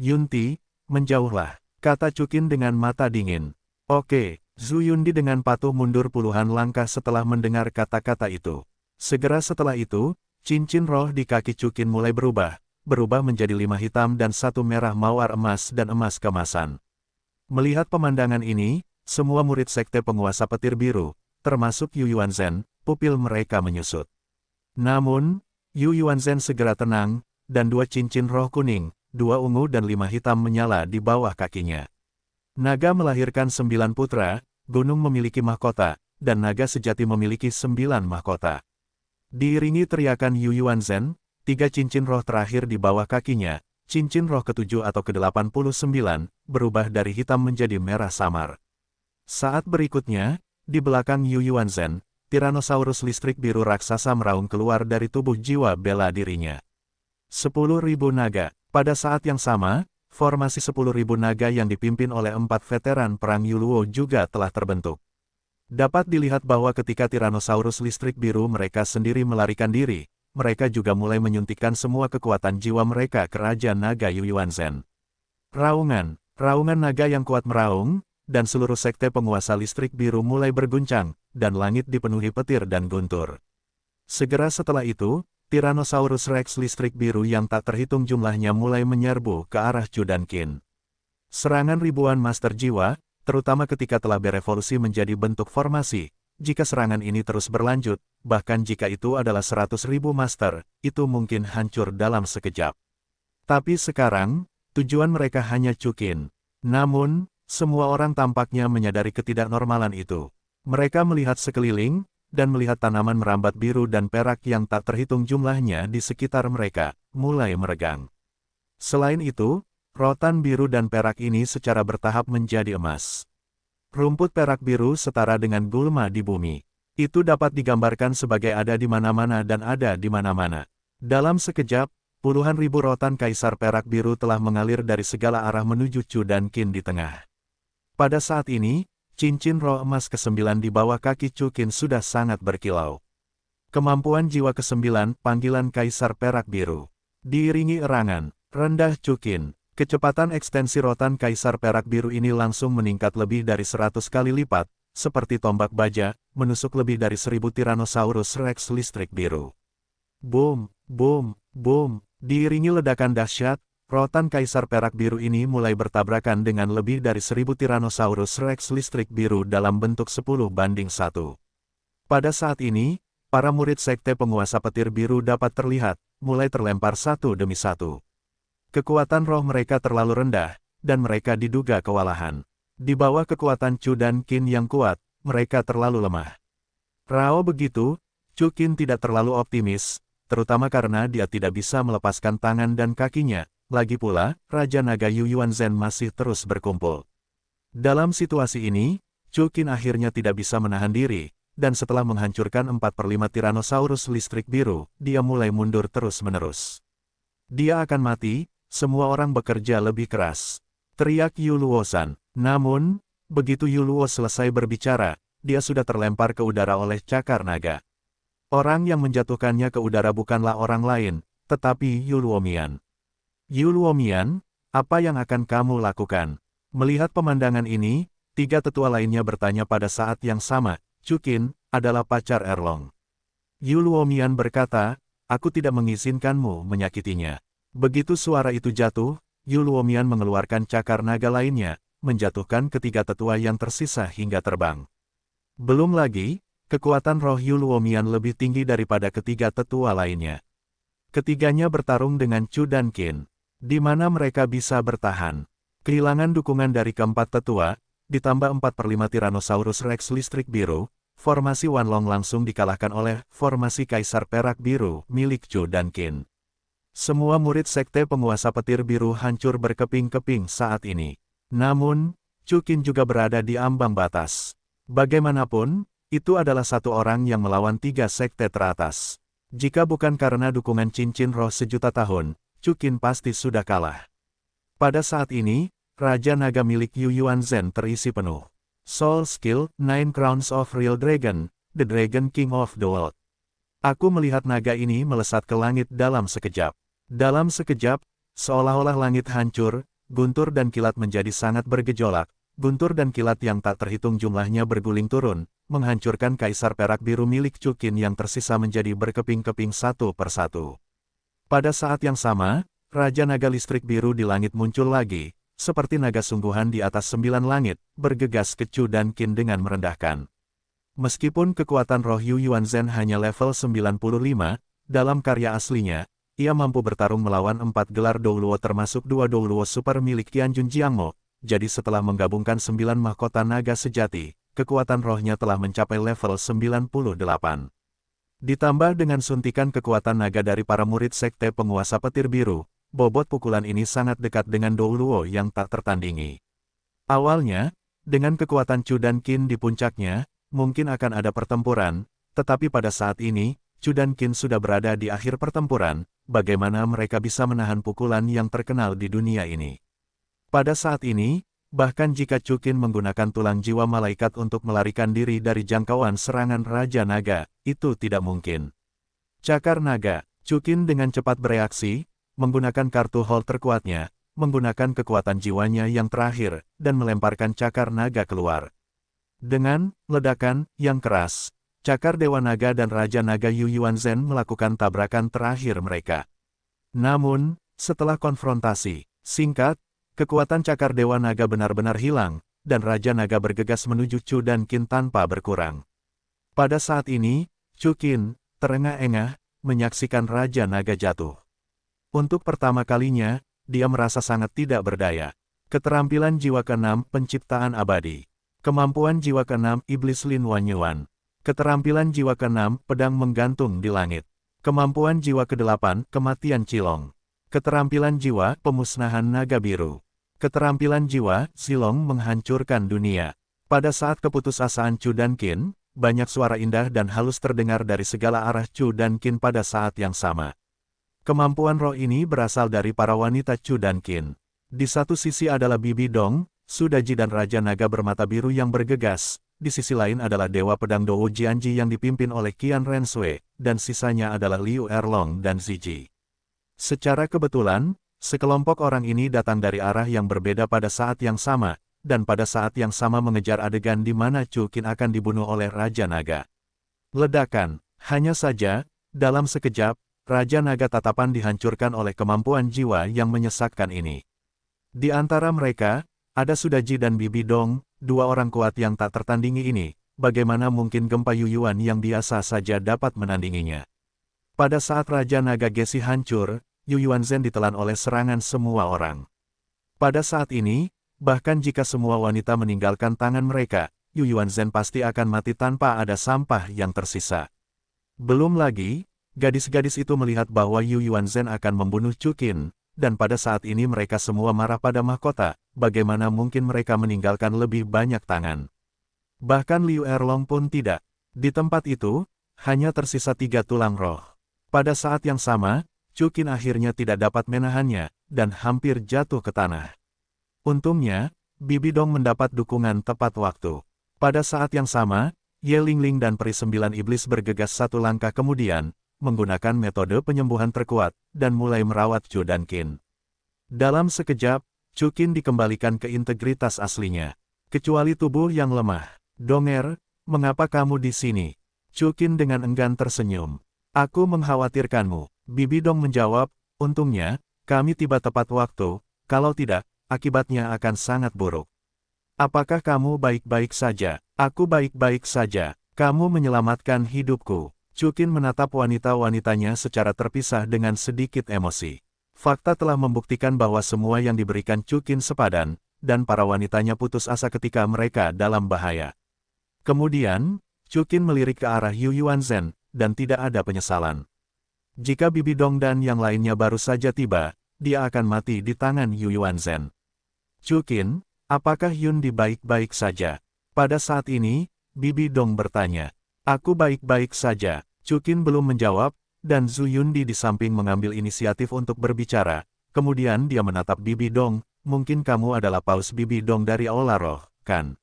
Yunti, menjauhlah, kata Chuqin dengan mata dingin. Oke, Zhu Yundi dengan patuh mundur puluhan langkah setelah mendengar kata-kata itu. Segera setelah itu, cincin roh di kaki Chuqin mulai berubah menjadi 5 hitam dan 1 merah mawar emas dan emas kemasan. Melihat pemandangan ini, Semua murid sekte penguasa petir biru, termasuk Yu Yuanzhen, pupil mereka menyusut. Namun, Yu Yuanzhen segera tenang, dan 2 cincin roh kuning, 2 ungu dan 5 hitam menyala di bawah kakinya. Naga melahirkan 9 putra, gunung memiliki mahkota, dan naga sejati memiliki 9 mahkota. Diiringi teriakan Yu Yuanzhen, 3 cincin roh terakhir di bawah kakinya, cincin roh ke-7 atau ke-89, berubah dari hitam menjadi merah samar. Saat berikutnya, di belakang Yu Yuanzhen, Tyrannosaurus listrik biru raksasa meraung keluar dari tubuh jiwa bela dirinya. 10.000 naga. Pada saat yang sama, formasi 10.000 naga yang dipimpin oleh 4 veteran perang Yuluo juga telah terbentuk. Dapat dilihat bahwa ketika Tyrannosaurus listrik biru mereka sendiri melarikan diri, mereka juga mulai menyuntikkan semua kekuatan jiwa mereka ke Raja Naga Yu Yuanzhen. Raungan naga yang kuat meraung, dan seluruh sekte penguasa listrik biru mulai berguncang, dan langit dipenuhi petir dan guntur. Segera setelah itu, Tyrannosaurus Rex listrik biru yang tak terhitung jumlahnya mulai menyerbu ke arah Chu dan Qin. Serangan ribuan master jiwa, terutama ketika telah berevolusi menjadi bentuk formasi, jika serangan ini terus berlanjut, bahkan jika itu adalah 100.000 master, itu mungkin hancur dalam sekejap. Tapi sekarang, tujuan mereka hanya Chu Qin. Namun, semua orang tampaknya menyadari ketidaknormalan itu. Mereka melihat sekeliling, dan melihat tanaman merambat biru dan perak yang tak terhitung jumlahnya di sekitar mereka, mulai meregang. Selain itu, rotan biru dan perak ini secara bertahap menjadi emas. Rumput perak biru setara dengan gulma di bumi. Itu dapat digambarkan sebagai ada di mana-mana dan ada di mana-mana. Dalam sekejap, puluhan ribu rotan kaisar perak biru telah mengalir dari segala arah menuju Chu dan Qin di tengah. Pada saat ini, cincin roh emas ke-9 di bawah kaki Chu Qin sudah sangat berkilau. Kemampuan jiwa ke-9, panggilan kaisar perak biru. Diiringi erangan, rendah Chu Qin. Kecepatan ekstensi rotan kaisar perak biru ini langsung meningkat lebih dari 100 kali lipat, seperti tombak baja, menusuk lebih dari 1000 Tyrannosaurus Rex listrik biru. Boom, boom, boom, diiringi ledakan dahsyat, rotan kaisar perak biru ini mulai bertabrakan dengan lebih dari 1000 Tyrannosaurus Rex listrik biru dalam bentuk 10:1. Pada saat ini, para murid sekte penguasa petir biru dapat terlihat, mulai terlempar satu demi satu. Kekuatan roh mereka terlalu rendah, dan mereka diduga kewalahan. Di bawah kekuatan Chu dan Qin yang kuat, mereka terlalu lemah. Rao begitu, Chu Qin tidak terlalu optimis, terutama karena dia tidak bisa melepaskan tangan dan kakinya. Lagi pula, Raja Naga Yu Yuanzhen masih terus berkumpul. Dalam situasi ini, Chu Qin akhirnya tidak bisa menahan diri, dan setelah menghancurkan 4/5 Tyrannosaurus listrik biru, dia mulai mundur terus-menerus. Dia akan mati. Semua orang bekerja lebih keras. Teriak Yu Luosan. Namun, begitu Yu Luo selesai berbicara, dia sudah terlempar ke udara oleh cakar naga. Orang yang menjatuhkannya ke udara bukanlah orang lain, tetapi Yu Luomian. Yu Luomian, apa yang akan kamu lakukan? Melihat pemandangan ini, 3 tetua lainnya bertanya pada saat yang sama. Chu Qin adalah pacar Erlong. Yu Luomian berkata, aku tidak mengizinkanmu menyakitinya. Begitu suara itu jatuh, Yu Luomian mengeluarkan cakar naga lainnya, menjatuhkan ketiga tetua yang tersisa hingga terbang. Belum lagi, kekuatan roh Yu Luomian lebih tinggi daripada ketiga tetua lainnya. Ketiganya bertarung dengan Chu dan Qin. Di mana mereka bisa bertahan? Kehilangan dukungan dari keempat tetua, ditambah 4/5 Tyrannosaurus Rex listrik biru, formasi Wanlong langsung dikalahkan oleh formasi Kaisar Perak Biru milik Chu dan Qin. Semua murid sekte penguasa petir biru hancur berkeping-keping saat ini. Namun, Chu Qin juga berada di ambang batas. Bagaimanapun, itu adalah satu orang yang melawan 3 sekte teratas. Jika bukan karena dukungan cincin roh sejuta tahun, Chu Qin pasti sudah kalah. Pada saat ini, Raja Naga milik Yu Yuanzhen terisi penuh. Soul Skill, 9 Crowns of Real Dragon, The Dragon King of the World. Aku melihat naga ini melesat ke langit dalam sekejap. Dalam sekejap, seolah-olah langit hancur, guntur dan kilat menjadi sangat bergejolak. Guntur dan kilat yang tak terhitung jumlahnya berguling turun, menghancurkan Kaisar Perak Biru milik Chu Qin yang tersisa menjadi berkeping-keping satu persatu. Pada saat yang sama, Raja Naga Listrik Biru di langit muncul lagi, seperti naga sungguhan di atas 9 langit, bergegas ke Chu dan Qin dengan merendahkan. Meskipun kekuatan roh Yu Yuanzhen hanya level 95, dalam karya aslinya, ia mampu bertarung melawan 4 gelar Douluo termasuk 2 Douluo super milik Qianjun Jiangmo, jadi setelah menggabungkan 9 mahkota naga sejati, kekuatan rohnya telah mencapai level 98. Ditambah dengan suntikan kekuatan naga dari para murid sekte penguasa petir biru, bobot pukulan ini sangat dekat dengan Douluo yang tak tertandingi. Awalnya, dengan kekuatan Chu dan Qin di puncaknya, mungkin akan ada pertempuran, tetapi pada saat ini, Chu dan Qin sudah berada di akhir pertempuran, bagaimana mereka bisa menahan pukulan yang terkenal di dunia ini. Pada saat ini, bahkan jika Chu Qin menggunakan tulang jiwa malaikat untuk melarikan diri dari jangkauan serangan Raja Naga, itu tidak mungkin. Cakar Naga, Chu Qin dengan cepat bereaksi, menggunakan kartu hold terkuatnya, menggunakan kekuatan jiwanya yang terakhir, dan melemparkan cakar naga keluar. Dengan ledakan yang keras, cakar Dewa Naga dan Raja Naga Yu Yuanzhen melakukan tabrakan terakhir mereka. Namun, setelah konfrontasi singkat, kekuatan cakar Dewa Naga benar-benar hilang, dan Raja Naga bergegas menuju Chu dan Qin tanpa berkurang. Pada saat ini, Chu Qin terengah-engah menyaksikan Raja Naga jatuh. Untuk pertama kalinya, dia merasa sangat tidak berdaya. Keterampilan jiwa ke-6 penciptaan abadi. Kemampuan jiwa ke-6 Iblis Lin Wanyuan. Keterampilan jiwa ke-6 pedang menggantung di langit. Kemampuan jiwa ke-8 kematian Cilong. Keterampilan jiwa pemusnahan naga biru. Keterampilan jiwa Silong menghancurkan dunia. Pada saat keputusasaan Chu dan Qin, banyak suara indah dan halus terdengar dari segala arah Chu dan Qin pada saat yang sama. Kemampuan roh ini berasal dari para wanita Chu dan Qin. Di satu sisi adalah Bibi Dong, Sudaji dan Raja Naga bermata biru yang bergegas, di sisi lain adalah Dewa Pedang Dou Jianji yang dipimpin oleh Qian Rensui, dan sisanya adalah Liu Erlong dan Ziji. Secara kebetulan, sekelompok orang ini datang dari arah yang berbeda pada saat yang sama, dan pada saat yang sama mengejar adegan di mana Chu Qin akan dibunuh oleh Raja Naga. Ledakan, hanya saja, dalam sekejap, Raja Naga tatapan dihancurkan oleh kemampuan jiwa yang menyesakkan ini. Di antara mereka, ada Sudaji dan Bibi Dong, dua orang kuat yang tak tertandingi ini, bagaimana mungkin gempa Yuyuan yang biasa saja dapat menandinginya. Pada saat Raja Naga Gesi hancur, Yu Yuanzhen ditelan oleh serangan semua orang. Pada saat ini, bahkan jika semua wanita meninggalkan tangan mereka, Yu Yuanzhen pasti akan mati tanpa ada sampah yang tersisa. Belum lagi, gadis-gadis itu melihat bahwa Yu Yuanzhen akan membunuh Chu Qin, dan pada saat ini mereka semua marah pada mahkota, bagaimana mungkin mereka meninggalkan lebih banyak tangan. Bahkan Liu Erlong pun tidak. Di tempat itu, hanya tersisa 3 tulang roh. Pada saat yang sama, Chu Qin akhirnya tidak dapat menahannya, dan hampir jatuh ke tanah. Untungnya, Bibi Dong mendapat dukungan tepat waktu. Pada saat yang sama, Ye Lingling dan Peri 9 Iblis bergegas 1 langkah kemudian, menggunakan metode penyembuhan terkuat, dan mulai merawat Chu dan Qin. Dalam sekejap, Chu Qin dikembalikan ke integritas aslinya. Kecuali tubuh yang lemah. Donger, mengapa kamu di sini? Chu Qin dengan enggan tersenyum. Aku mengkhawatirkanmu. Bibi Dong menjawab, untungnya, kami tiba tepat waktu, kalau tidak, akibatnya akan sangat buruk. Apakah kamu baik-baik saja? Aku baik-baik saja. Kamu menyelamatkan hidupku. Chu Qin menatap wanita-wanitanya secara terpisah dengan sedikit emosi. Fakta telah membuktikan bahwa semua yang diberikan Chu Qin sepadan, dan para wanitanya putus asa ketika mereka dalam bahaya. Kemudian, Chu Qin melirik ke arah Yu Yuanzhen, dan tidak ada penyesalan. Jika Bibi Dong dan yang lainnya baru saja tiba, dia akan mati di tangan Yu Yuanzhen. Chu Qin, apakah Yundi baik-baik saja? Pada saat ini, Bibi Dong bertanya. Aku baik-baik saja. Chu Qin belum menjawab, dan Zhu Yundi di samping mengambil inisiatif untuk berbicara. Kemudian dia menatap Bibi Dong, mungkin kamu adalah paus Bibi Dong dari Aula Roh, kan?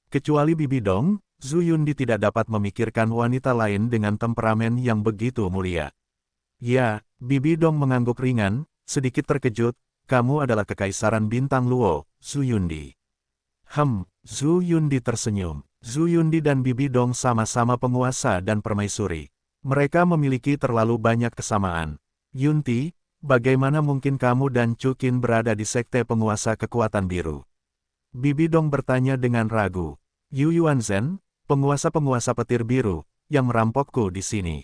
Kecuali Bibi Dong, Zhu Yundi tidak dapat memikirkan wanita lain dengan temperamen yang begitu mulia. Ya, Bibi Dong mengangguk ringan, sedikit terkejut, kamu adalah kekaisaran bintang Luo, Zhu Yundi. Zhu Yundi tersenyum. Zhu Yundi dan Bibi Dong sama-sama penguasa dan permaisuri. Mereka memiliki terlalu banyak kesamaan. Yunti, bagaimana mungkin kamu dan Chukin berada di sekte penguasa kekuatan biru? Bibi Dong bertanya dengan ragu. Yu Yuanzhen, penguasa-penguasa petir biru, yang merampokku di sini.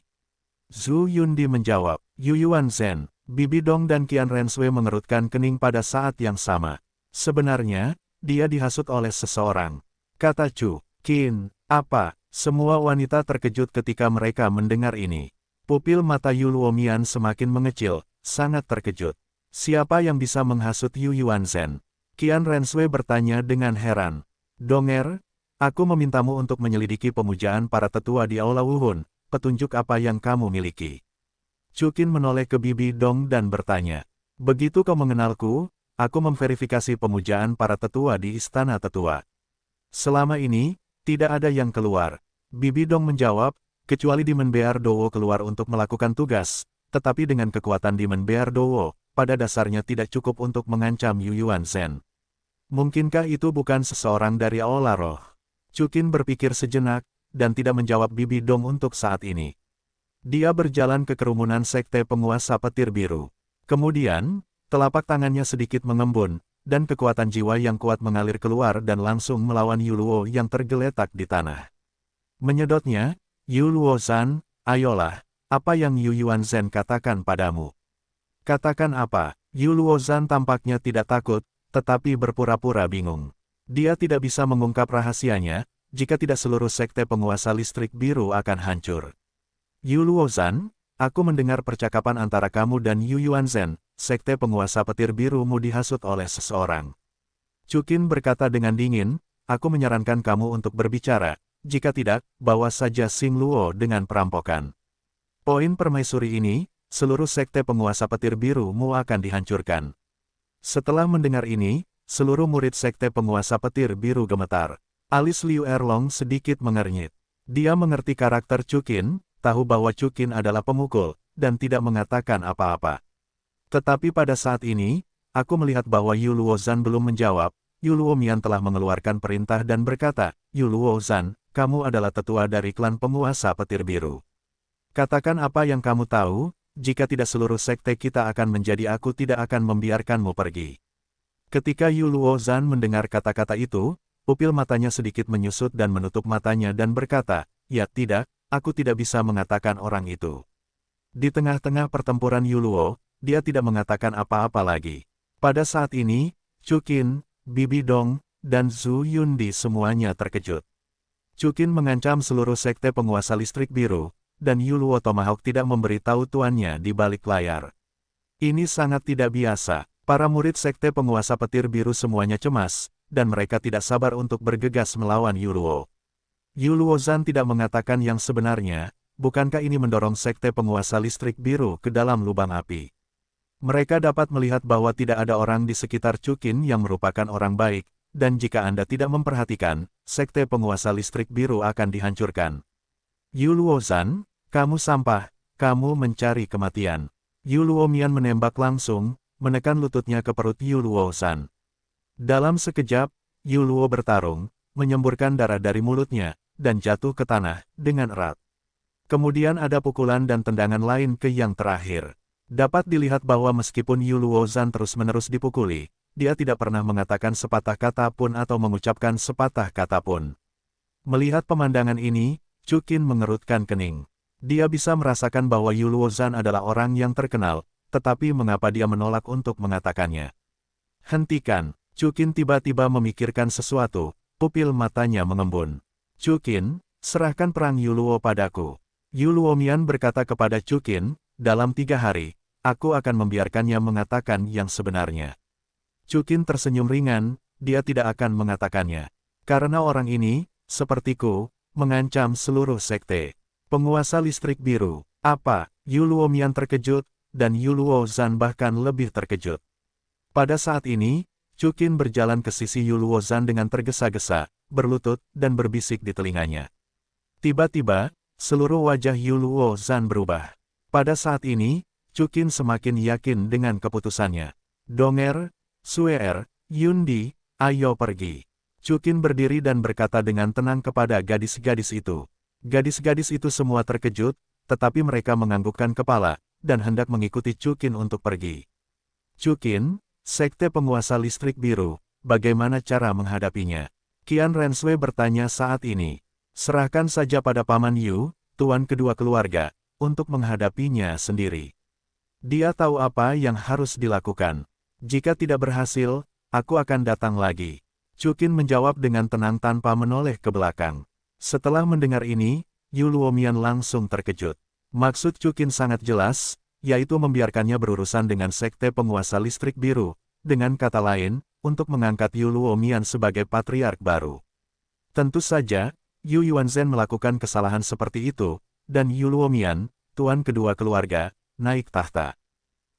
Zhu Yundi menjawab. Yu Yuanzhen, Bibi Dong dan Qian Renshui mengerutkan kening pada saat yang sama. Sebenarnya, dia dihasut oleh seseorang. Kata Chu Qin. Apa? Semua wanita terkejut ketika mereka mendengar ini. Pupil mata Yu Luomian semakin mengecil, sangat terkejut. Siapa yang bisa menghasut Yu Yuanzhen? Qian Renshui bertanya dengan heran. Donger, aku memintamu untuk menyelidiki pemujaan para tetua di Aula Wuhun. Petunjuk apa yang kamu miliki? Chu Qin menoleh ke Bibi Dong dan bertanya. Begitu kau mengenalku, aku memverifikasi pemujaan para tetua di Istana Tetua. Selama ini, tidak ada yang keluar. Bibi Dong menjawab, kecuali Demon Bear Dowo keluar untuk melakukan tugas, tetapi dengan kekuatan Demon Bear Dowo, pada dasarnya tidak cukup untuk mengancam Yu Yuanzhen. Mungkinkah itu bukan seseorang dari Aula Roh? Chu Qin berpikir sejenak, dan tidak menjawab Bibi Dong untuk saat ini. Dia berjalan ke kerumunan sekte penguasa petir biru. Kemudian, telapak tangannya sedikit mengembun, dan kekuatan jiwa yang kuat mengalir keluar dan langsung melawan Yu Luo yang tergeletak di tanah. Menyedotnya, Yu Luozhan, ayolah, apa yang Yu Yuanzhen katakan padamu? Katakan apa? Yu Luozhan tampaknya tidak takut, tetapi berpura-pura bingung. Dia tidak bisa mengungkap rahasianya, jika tidak seluruh sekte penguasa listrik biru akan hancur. Yu Luozhan, aku mendengar percakapan antara kamu dan Yu Yuanzhen, sekte penguasa petir birumu dihasut oleh seseorang. Chu Qin berkata dengan dingin, aku menyarankan kamu untuk berbicara, jika tidak, bawa saja Xing Luo dengan perampokan. Poin permaisuri ini, seluruh sekte penguasa petir birumu akan dihancurkan. Setelah mendengar ini, seluruh murid sekte penguasa petir biru gemetar. Alis Liu Erlong sedikit mengernyit. Dia mengerti karakter Chu Qin, tahu bahwa Chu Qin adalah pemukul, dan tidak mengatakan apa-apa. Tetapi pada saat ini, aku melihat bahwa Yu Luozhan belum menjawab. Yu Luomian telah mengeluarkan perintah dan berkata, Yu Luozhan, kamu adalah tetua dari klan penguasa petir biru. Katakan apa yang kamu tahu, jika tidak seluruh sekte kita akan menjadi aku tidak akan membiarkanmu pergi. Ketika Yu Luozhan mendengar kata-kata itu, pupil matanya sedikit menyusut dan menutup matanya dan berkata, ya tidak, aku tidak bisa mengatakan orang itu. Di tengah-tengah pertempuran Yu Luo, dia tidak mengatakan apa-apa lagi. Pada saat ini, Chu Qin, Bibi Dong, dan Zhu Yundi semuanya terkejut. Chu Qin mengancam seluruh sekte penguasa listrik biru, dan Yu Luo Tomahawk tidak memberitahu tuannya di balik layar. Ini sangat tidak biasa. Para murid sekte penguasa petir biru semuanya cemas, dan mereka tidak sabar untuk bergegas melawan Yu Luo. Yu Luozhan tidak mengatakan yang sebenarnya, bukankah ini mendorong sekte penguasa listrik biru ke dalam lubang api? Mereka dapat melihat bahwa tidak ada orang di sekitar Chu Qin yang merupakan orang baik, dan jika Anda tidak memperhatikan, sekte penguasa listrik biru akan dihancurkan. Yu Luozhan, kamu sampah, kamu mencari kematian. Yu Luomian menembak langsung, menekan lututnya ke perut Yu Luozhan. Dalam sekejap, Yu Luo bertarung, menyemburkan darah dari mulutnya, dan jatuh ke tanah, dengan erat. Kemudian ada pukulan dan tendangan lain ke yang terakhir. Dapat dilihat bahwa meskipun Yu Luozhan terus-menerus dipukuli, dia tidak pernah mengatakan sepatah kata pun atau mengucapkan sepatah kata pun. Melihat pemandangan ini, Chu Qin mengerutkan kening. Dia bisa merasakan bahwa Yu Luozhan adalah orang yang terkenal, tetapi mengapa dia menolak untuk mengatakannya? Hentikan! Chu Qin tiba-tiba memikirkan sesuatu, pupil matanya mengembun. Chu Qin, serahkan perang Yu Luo padaku. Yu Luomian berkata kepada Chu Qin, dalam 3 hari, aku akan membiarkannya mengatakan yang sebenarnya. Chu Qin tersenyum ringan, dia tidak akan mengatakannya. Karena orang ini, sepertiku, mengancam seluruh sekte. Penguasa listrik biru, apa? Yu Luomian terkejut, dan Yu Luozhan bahkan lebih terkejut. Pada saat ini, Chu Qin berjalan ke sisi Yu Luozhan dengan tergesa-gesa, berlutut, dan berbisik di telinganya. Tiba-tiba, seluruh wajah Yu Luozhan berubah. Pada saat ini, Chu Qin semakin yakin dengan keputusannya. Donger, Suer, Yundi, ayo pergi. Chu Qin berdiri dan berkata dengan tenang kepada gadis-gadis itu. Gadis-gadis itu semua terkejut, tetapi mereka menganggukkan kepala, dan hendak mengikuti Chukin untuk pergi. Chukin, Sekte Penguasa Listrik Biru, bagaimana cara menghadapinya? Qian Renshui bertanya saat ini. Serahkan saja pada Paman Yu, tuan kedua keluarga, untuk menghadapinya sendiri. Dia tahu apa yang harus dilakukan. Jika tidak berhasil, aku akan datang lagi. Chukin menjawab dengan tenang tanpa menoleh ke belakang. Setelah mendengar ini, Yu Luomian langsung terkejut. Maksud Chukin sangat jelas, yaitu membiarkannya berurusan dengan Sekte Penguasa Listrik Biru, dengan kata lain, untuk mengangkat Yu Luomian sebagai patriark baru. Tentu saja, Yu Yuanzhen melakukan kesalahan seperti itu, dan Yu Luomian, tuan kedua keluarga, naik tahta.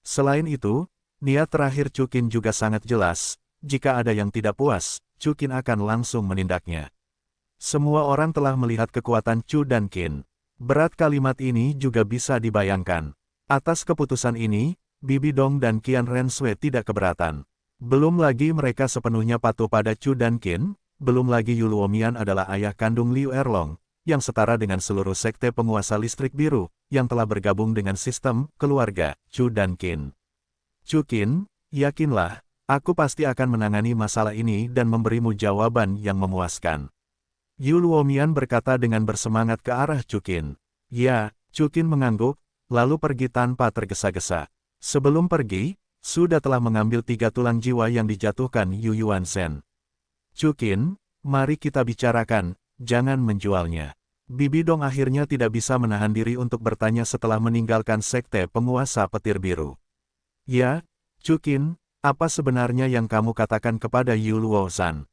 Selain itu, niat terakhir Chukin juga sangat jelas, jika ada yang tidak puas, Chukin akan langsung menindaknya. Semua orang telah melihat kekuatan Chu dan Qin. Berat kalimat ini juga bisa dibayangkan. Atas keputusan ini, Bibi Dong dan Qian Renshui tidak keberatan. Belum lagi mereka sepenuhnya patuh pada Chu dan Qin, belum lagi Yu Luomian adalah ayah kandung Liu Erlong, yang setara dengan seluruh Sekte Penguasa Listrik Biru, yang telah bergabung dengan sistem keluarga Chu dan Qin. Chukin, yakinlah, aku pasti akan menangani masalah ini dan memberimu jawaban yang memuaskan. Yu Luomian berkata dengan bersemangat ke arah Chukin. Ya, Chukin mengangguk, lalu pergi tanpa tergesa-gesa. Sebelum pergi, sudah telah mengambil 3 tulang jiwa yang dijatuhkan Yu Yuanzhen. Chukin, mari kita bicarakan, jangan menjualnya. Bibi Dong akhirnya tidak bisa menahan diri untuk bertanya setelah meninggalkan Sekte Penguasa Petir Biru. Ya, Chukin, apa sebenarnya yang kamu katakan kepada Yu Luozhan?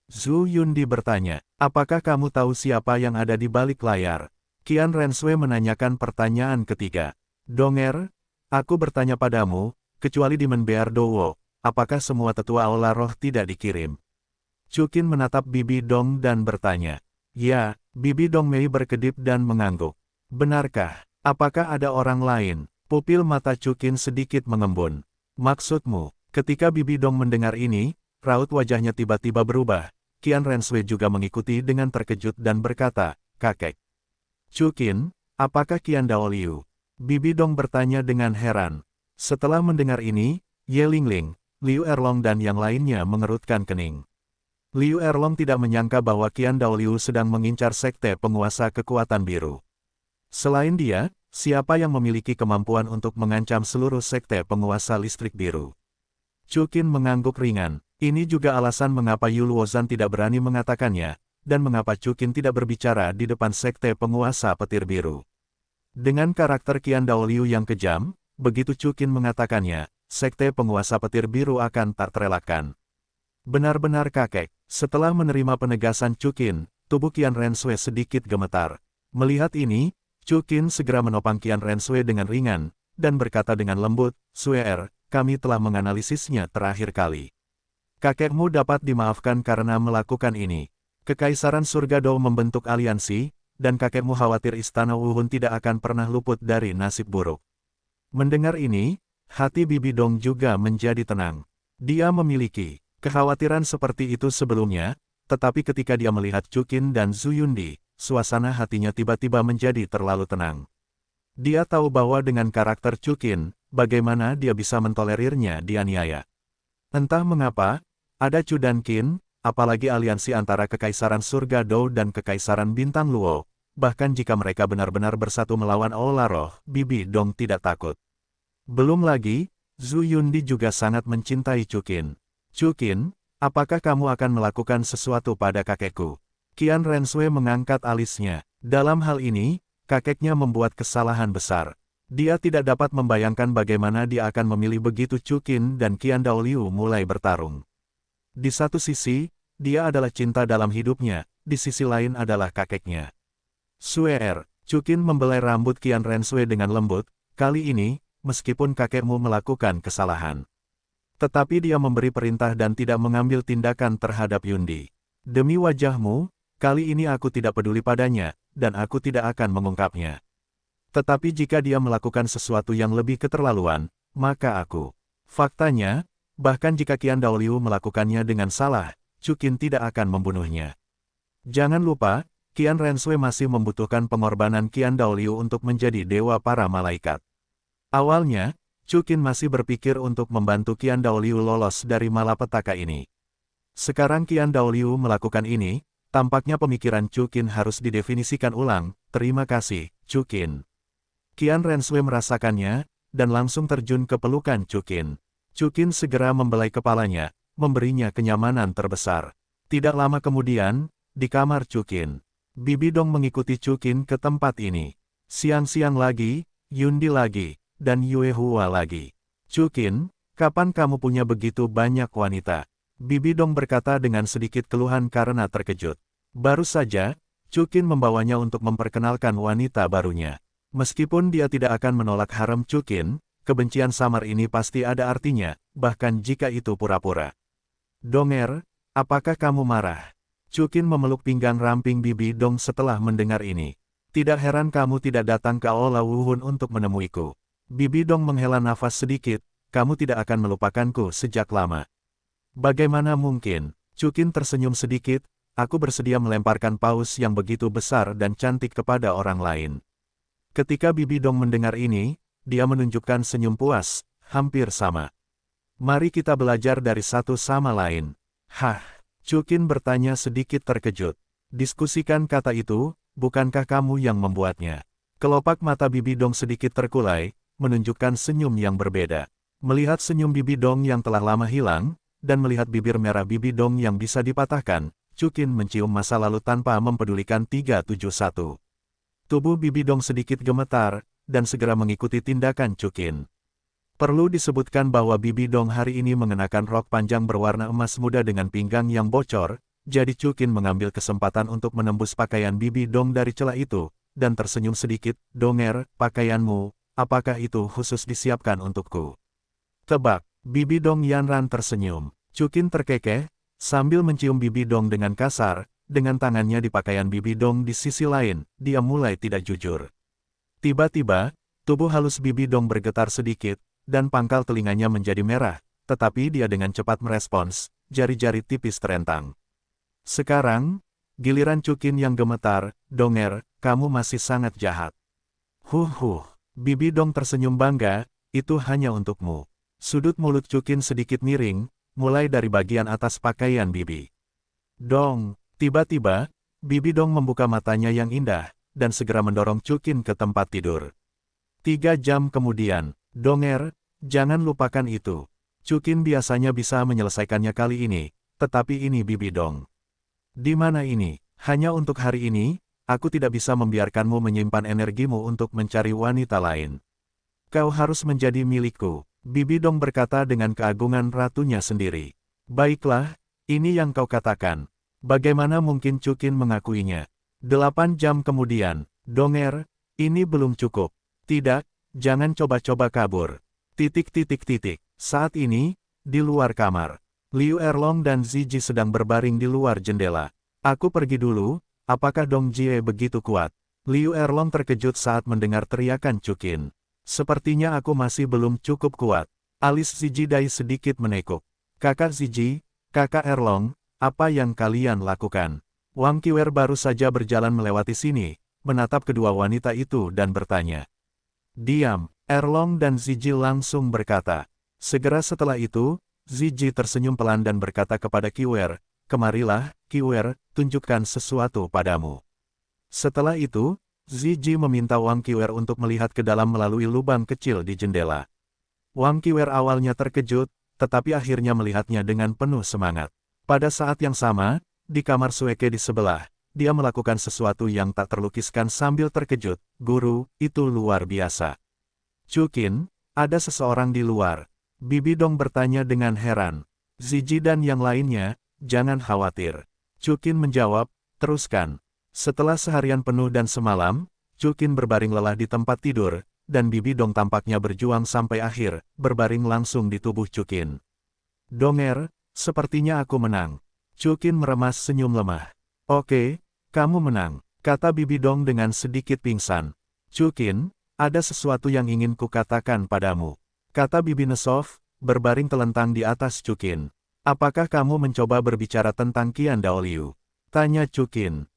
Zhu Yundi bertanya, apakah kamu tahu siapa yang ada di balik layar? Qian Renshui menanyakan pertanyaan ketiga. Donger, aku bertanya padamu, kecuali di Menbear Dowo, apakah semua tetua aula roh tidak dikirim? Chukin menatap Bibi Dong dan bertanya. Ya, Bibi Dong Mei berkedip dan mengangguk. Benarkah? Apakah ada orang lain? Pupil mata Chukin sedikit mengembun. Maksudmu? Ketika Bibi Dong mendengar ini, raut wajahnya tiba-tiba berubah. Qian Renshui juga mengikuti dengan terkejut dan berkata, kakek. Chukin, apakah Qian Daoliu? Bibi Dong bertanya dengan heran. Setelah mendengar ini, Ye Lingling, Liu Erlong dan yang lainnya mengerutkan kening. Liu Erlong tidak menyangka bahwa Qian Daoliu sedang mengincar Sekte Penguasa Kekuatan Biru. Selain dia, siapa yang memiliki kemampuan untuk mengancam seluruh Sekte Penguasa Listrik Biru? Chukin mengangguk ringan. Ini juga alasan mengapa Yu Luozhan tidak berani mengatakannya, dan mengapa Chukin tidak berbicara di depan Sekte Penguasa Petir Biru. Dengan karakter Qian Daoliu yang kejam, begitu Chukin mengatakannya, Sekte Penguasa Petir Biru akan tak terelakkan. Benar-benar kakek. Setelah menerima penegasan Chukin, tubuh Qian Renshui sedikit gemetar. Melihat ini, Chukin segera menopang Qian Renshui dengan ringan, dan berkata dengan lembut, Suer, kami telah menganalisisnya terakhir kali. Kakekmu dapat dimaafkan karena melakukan ini. Kekaisaran Surga Dou membentuk aliansi, dan kakekmu khawatir Istana Wuhun tidak akan pernah luput dari nasib buruk. Mendengar ini, hati Bibi Dong juga menjadi tenang. Dia memiliki kekhawatiran seperti itu sebelumnya, tetapi ketika dia melihat Chukin dan Zhu Yundi, suasana hatinya tiba-tiba menjadi terlalu tenang. Dia tahu bahwa dengan karakter Chukin, bagaimana dia bisa mentolerirnya dianiaya. Entah mengapa, ada Chu dan Qin, apalagi aliansi antara Kekaisaran Surga Dou dan Kekaisaran Bintang Luo, bahkan jika mereka benar-benar bersatu melawan Aula Roh, Bibi Dong tidak takut. Belum lagi, Zhu Yundi juga sangat mencintai Chukin. Chukin, apakah kamu akan melakukan sesuatu pada kakekku? Qian Renshui mengangkat alisnya. Dalam hal ini, kakeknya membuat kesalahan besar. Dia tidak dapat membayangkan bagaimana dia akan memilih begitu Chukin dan Qian Daoliu mulai bertarung. Di satu sisi, dia adalah cinta dalam hidupnya, di sisi lain adalah kakeknya. Suer, Chukin membelai rambut Qian Renshui dengan lembut, kali ini, meskipun kakekmu melakukan kesalahan. Tetapi dia memberi perintah dan tidak mengambil tindakan terhadap Yundi. Demi wajahmu, kali ini aku tidak peduli padanya, dan aku tidak akan mengungkapnya. Tetapi jika dia melakukan sesuatu yang lebih keterlaluan, maka aku. Faktanya, bahkan jika Qian Daoliu melakukannya dengan salah, Chukin tidak akan membunuhnya. Jangan lupa, Qian Renshui masih membutuhkan pengorbanan Qian Daoliu untuk menjadi dewa para malaikat. Awalnya, Chukin masih berpikir untuk membantu Qian Daoliu lolos dari malapetaka ini. Sekarang Qian Daoliu melakukan ini, tampaknya pemikiran Chukin harus didefinisikan ulang. Terima kasih, Chukin. Qian Renshui merasakannya, dan langsung terjun ke pelukan Chukin. Chukin segera membelai kepalanya, memberinya kenyamanan terbesar. Tidak lama kemudian, di kamar Chukin, Bibi Dong mengikuti Chukin ke tempat ini. Siang-siang lagi, Yundi lagi, dan Yue Hua lagi. Chukin, kapan kamu punya begitu banyak wanita? Bibi Dong berkata dengan sedikit keluhan karena terkejut. Baru saja, Chukin membawanya untuk memperkenalkan wanita barunya. Meskipun dia tidak akan menolak harem Chukin, kebencian samar ini pasti ada artinya, bahkan jika itu pura-pura. Donger, apakah kamu marah? Chukin memeluk pinggang ramping Bibi Dong setelah mendengar ini. Tidak heran kamu tidak datang ke Aula Wuhun untuk menemuiku. Bibi Dong menghela nafas sedikit, kamu tidak akan melupakanku sejak lama. Bagaimana mungkin? Chukin tersenyum sedikit, aku bersedia melemparkan paus yang begitu besar dan cantik kepada orang lain. Ketika Bibi Dong mendengar ini, dia menunjukkan senyum puas, hampir sama. Mari kita belajar dari satu sama lain. Hah? Chukin bertanya sedikit terkejut. Diskusikan kata itu, bukankah kamu yang membuatnya? Kelopak mata Bibi Dong sedikit terkulai, menunjukkan senyum yang berbeda. Melihat senyum Bibi Dong yang telah lama hilang, dan melihat bibir merah Bibi Dong yang bisa dipatahkan, Chukin mencium masa lalu tanpa mempedulikan 371. Tubuh Bibi Dong sedikit gemetar, dan segera mengikuti tindakan Chukin. Perlu disebutkan bahwa Bibi Dong hari ini mengenakan rok panjang berwarna emas muda dengan pinggang yang bocor, jadi Chukin mengambil kesempatan untuk menembus pakaian Bibi Dong dari celah itu, dan tersenyum sedikit, Donger, pakaianmu, apakah itu khusus disiapkan untukku? Tebak, Bibi Dong Yanran tersenyum. Chukin terkekeh, sambil mencium Bibi Dong dengan kasar, dengan tangannya di pakaian Bibi Dong di sisi lain, dia mulai tidak jujur. Tiba-tiba, tubuh halus Bibi Dong bergetar sedikit, dan pangkal telinganya menjadi merah, tetapi dia dengan cepat merespons, jari-jari tipis terentang. Sekarang, giliran Chukin yang gemetar, Donger, kamu masih sangat jahat. Bibi Dong tersenyum bangga, itu hanya untukmu. Sudut mulut Chukin sedikit miring, mulai dari bagian atas pakaian Bibi Dong. Tiba-tiba, Bibi Dong membuka matanya yang indah, dan segera mendorong Chukin ke tempat tidur. 3 jam kemudian, Donger, jangan lupakan itu. Chukin biasanya bisa menyelesaikannya kali ini, tetapi ini Bibi Dong. Di mana ini? Hanya untuk hari ini, aku tidak bisa membiarkanmu menyimpan energimu untuk mencari wanita lain. Kau harus menjadi milikku, Bibi Dong berkata dengan keagungan ratunya sendiri. Baiklah, ini yang kau katakan. Bagaimana mungkin Chukin mengakuinya? 8 jam kemudian, Donger, ini belum cukup. Tidak, jangan coba-coba kabur. Saat ini, di luar kamar, Liu Erlong dan Ziji sedang berbaring di luar jendela. Aku pergi dulu, apakah Dong Jie begitu kuat? Liu Erlong terkejut saat mendengar teriakan Chukin. Sepertinya aku masih belum cukup kuat. Alis Ziji Dai sedikit menekuk. Kakak Ziji, kakak Erlong, apa yang kalian lakukan? Wang Qiwer baru saja berjalan melewati sini, menatap kedua wanita itu dan bertanya. Diam, Erlong dan Ziji langsung berkata. Segera setelah itu, Ziji tersenyum pelan dan berkata kepada Qiwer, kemarilah, Qiwer, tunjukkan sesuatu padamu. Setelah itu, Ziji meminta Wang Qiwer untuk melihat ke dalam melalui lubang kecil di jendela. Wang Qiwer awalnya terkejut, tetapi akhirnya melihatnya dengan penuh semangat. Pada saat yang sama, di kamar Sueke di sebelah, dia melakukan sesuatu yang tak terlukiskan sambil terkejut. Guru, itu luar biasa. Chukin, ada seseorang di luar. Bibi Dong bertanya dengan heran. Ziji dan yang lainnya, jangan khawatir. Chukin menjawab, teruskan. Setelah seharian penuh dan semalam, Chukin berbaring lelah di tempat tidur, dan Bibi Dong tampaknya berjuang sampai akhir, berbaring langsung di tubuh Chukin. Donger, sepertinya aku menang. Chukin meremas senyum lemah. Oke, kamu menang, kata Bibi Dong dengan sedikit pingsan. Chukin, ada sesuatu yang ingin kukatakan padamu, kata Bibi Nesov, berbaring telentang di atas Chukin. Apakah kamu mencoba berbicara tentang Qian Daoliu? Tanya Chukin.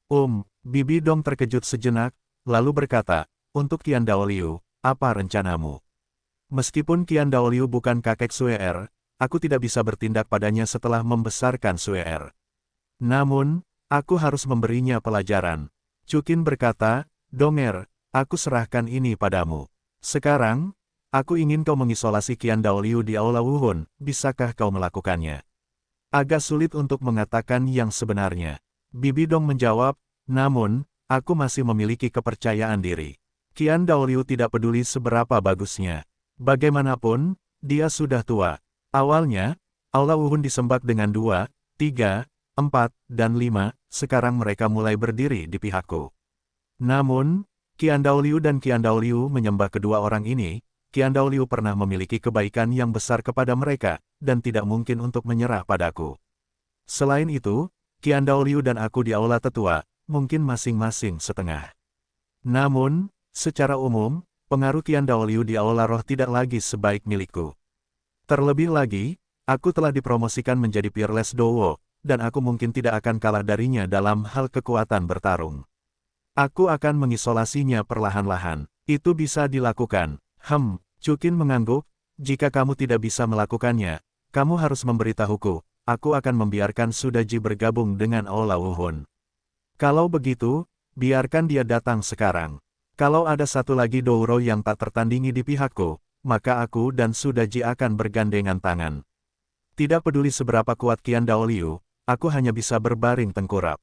Bibi Dong terkejut sejenak, lalu berkata, untuk Qian Daoliu, apa rencanamu? Meskipun Qian Daoliu bukan kakek Suer, aku tidak bisa bertindak padanya setelah membesarkan Suer. Namun, aku harus memberinya pelajaran. Chuqin berkata, Donger, aku serahkan ini padamu. Sekarang, aku ingin kau mengisolasi Qian Daoliu di Aula Wuhun, bisakah kau melakukannya? Agak sulit untuk mengatakan yang sebenarnya. Bibi Dong menjawab, namun, aku masih memiliki kepercayaan diri. Qian Daoliu tidak peduli seberapa bagusnya. Bagaimanapun, dia sudah tua. Awalnya, Aula Wuhun disembah dengan 2, 3, 4, dan 5, sekarang mereka mulai berdiri di pihakku. Namun, Qian Daoliu dan Qian Daoliu menyembah kedua orang ini. Qian Daoliu pernah memiliki kebaikan yang besar kepada mereka, dan tidak mungkin untuk menyerah padaku. Selain itu, Qian Daoliu dan aku di aula tetua, mungkin masing-masing setengah. Namun, secara umum, pengaruh Qian Daoliu di aula roh tidak lagi sebaik milikku. Terlebih lagi, aku telah dipromosikan menjadi Peerless Dowo, dan aku mungkin tidak akan kalah darinya dalam hal kekuatan bertarung. Aku akan mengisolasinya perlahan-lahan. Itu bisa dilakukan. Chuqin mengangguk, jika kamu tidak bisa melakukannya, kamu harus memberitahuku, aku akan membiarkan Sudaji bergabung dengan Aula Wuhun. Kalau begitu, biarkan dia datang sekarang. Kalau ada satu lagi Douro yang tak tertandingi di pihakku, maka aku dan Sudaji akan bergandengan tangan. Tidak peduli seberapa kuat Qian Daoliu, aku hanya bisa berbaring tengkurap.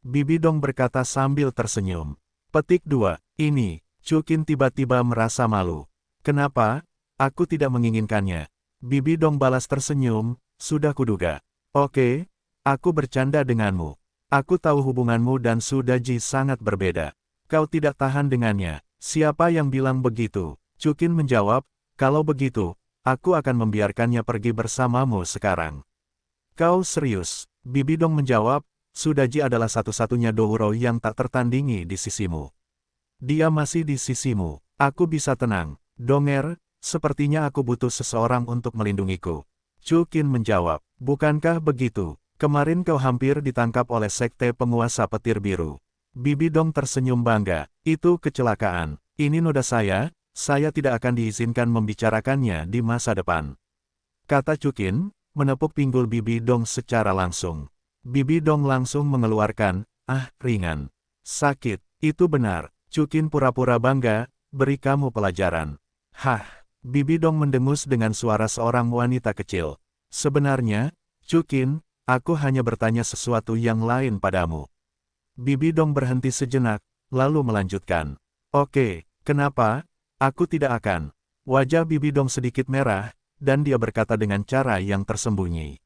Bibi Dong berkata sambil tersenyum. Petik 2. Ini, Chuqin tiba-tiba merasa malu. Kenapa? Aku tidak menginginkannya. Bibi Dong balas tersenyum, sudah kuduga. Oke, aku bercanda denganmu. Aku tahu hubunganmu dan Sudaji sangat berbeda. Kau tidak tahan dengannya. Siapa yang bilang begitu? Chuqin menjawab, kalau begitu, aku akan membiarkannya pergi bersamamu sekarang. Kau serius? Bibi Dong menjawab, Sudaji adalah satu-satunya Douro yang tak tertandingi di sisimu. Dia masih di sisimu. Aku bisa tenang. Donger, sepertinya aku butuh seseorang untuk melindungiku. Chuqin menjawab, bukankah begitu? Kemarin kau hampir ditangkap oleh sekte penguasa petir biru. Bibi Dong tersenyum bangga, itu kecelakaan. Ini noda saya tidak akan diizinkan membicarakannya di masa depan. Kata Chuqin, menepuk pinggul Bibi Dong secara langsung. Bibi Dong langsung mengeluarkan, ringan. Sakit, itu benar. Chuqin pura-pura bangga, beri kamu pelajaran. Bibi Dong mendengus dengan suara seorang wanita kecil. Sebenarnya, Chuqin, aku hanya bertanya sesuatu yang lain padamu. Bibi Dong berhenti sejenak, lalu melanjutkan. Oke, kenapa? Aku tidak akan. Wajah Bibi Dong sedikit merah, dan dia berkata dengan cara yang tersembunyi.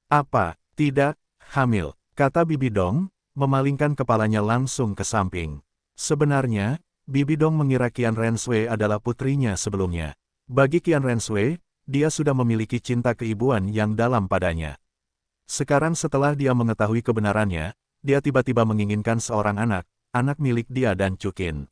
Apa, tidak, hamil, kata Bibi Dong, memalingkan kepalanya langsung ke samping. Sebenarnya, Bibi Dong mengira Qian Renshui adalah putrinya sebelumnya. Bagi Qian Renshui, dia sudah memiliki cinta keibuan yang dalam padanya. Sekarang setelah dia mengetahui kebenarannya, dia tiba-tiba menginginkan seorang anak milik dia dan Chuqin.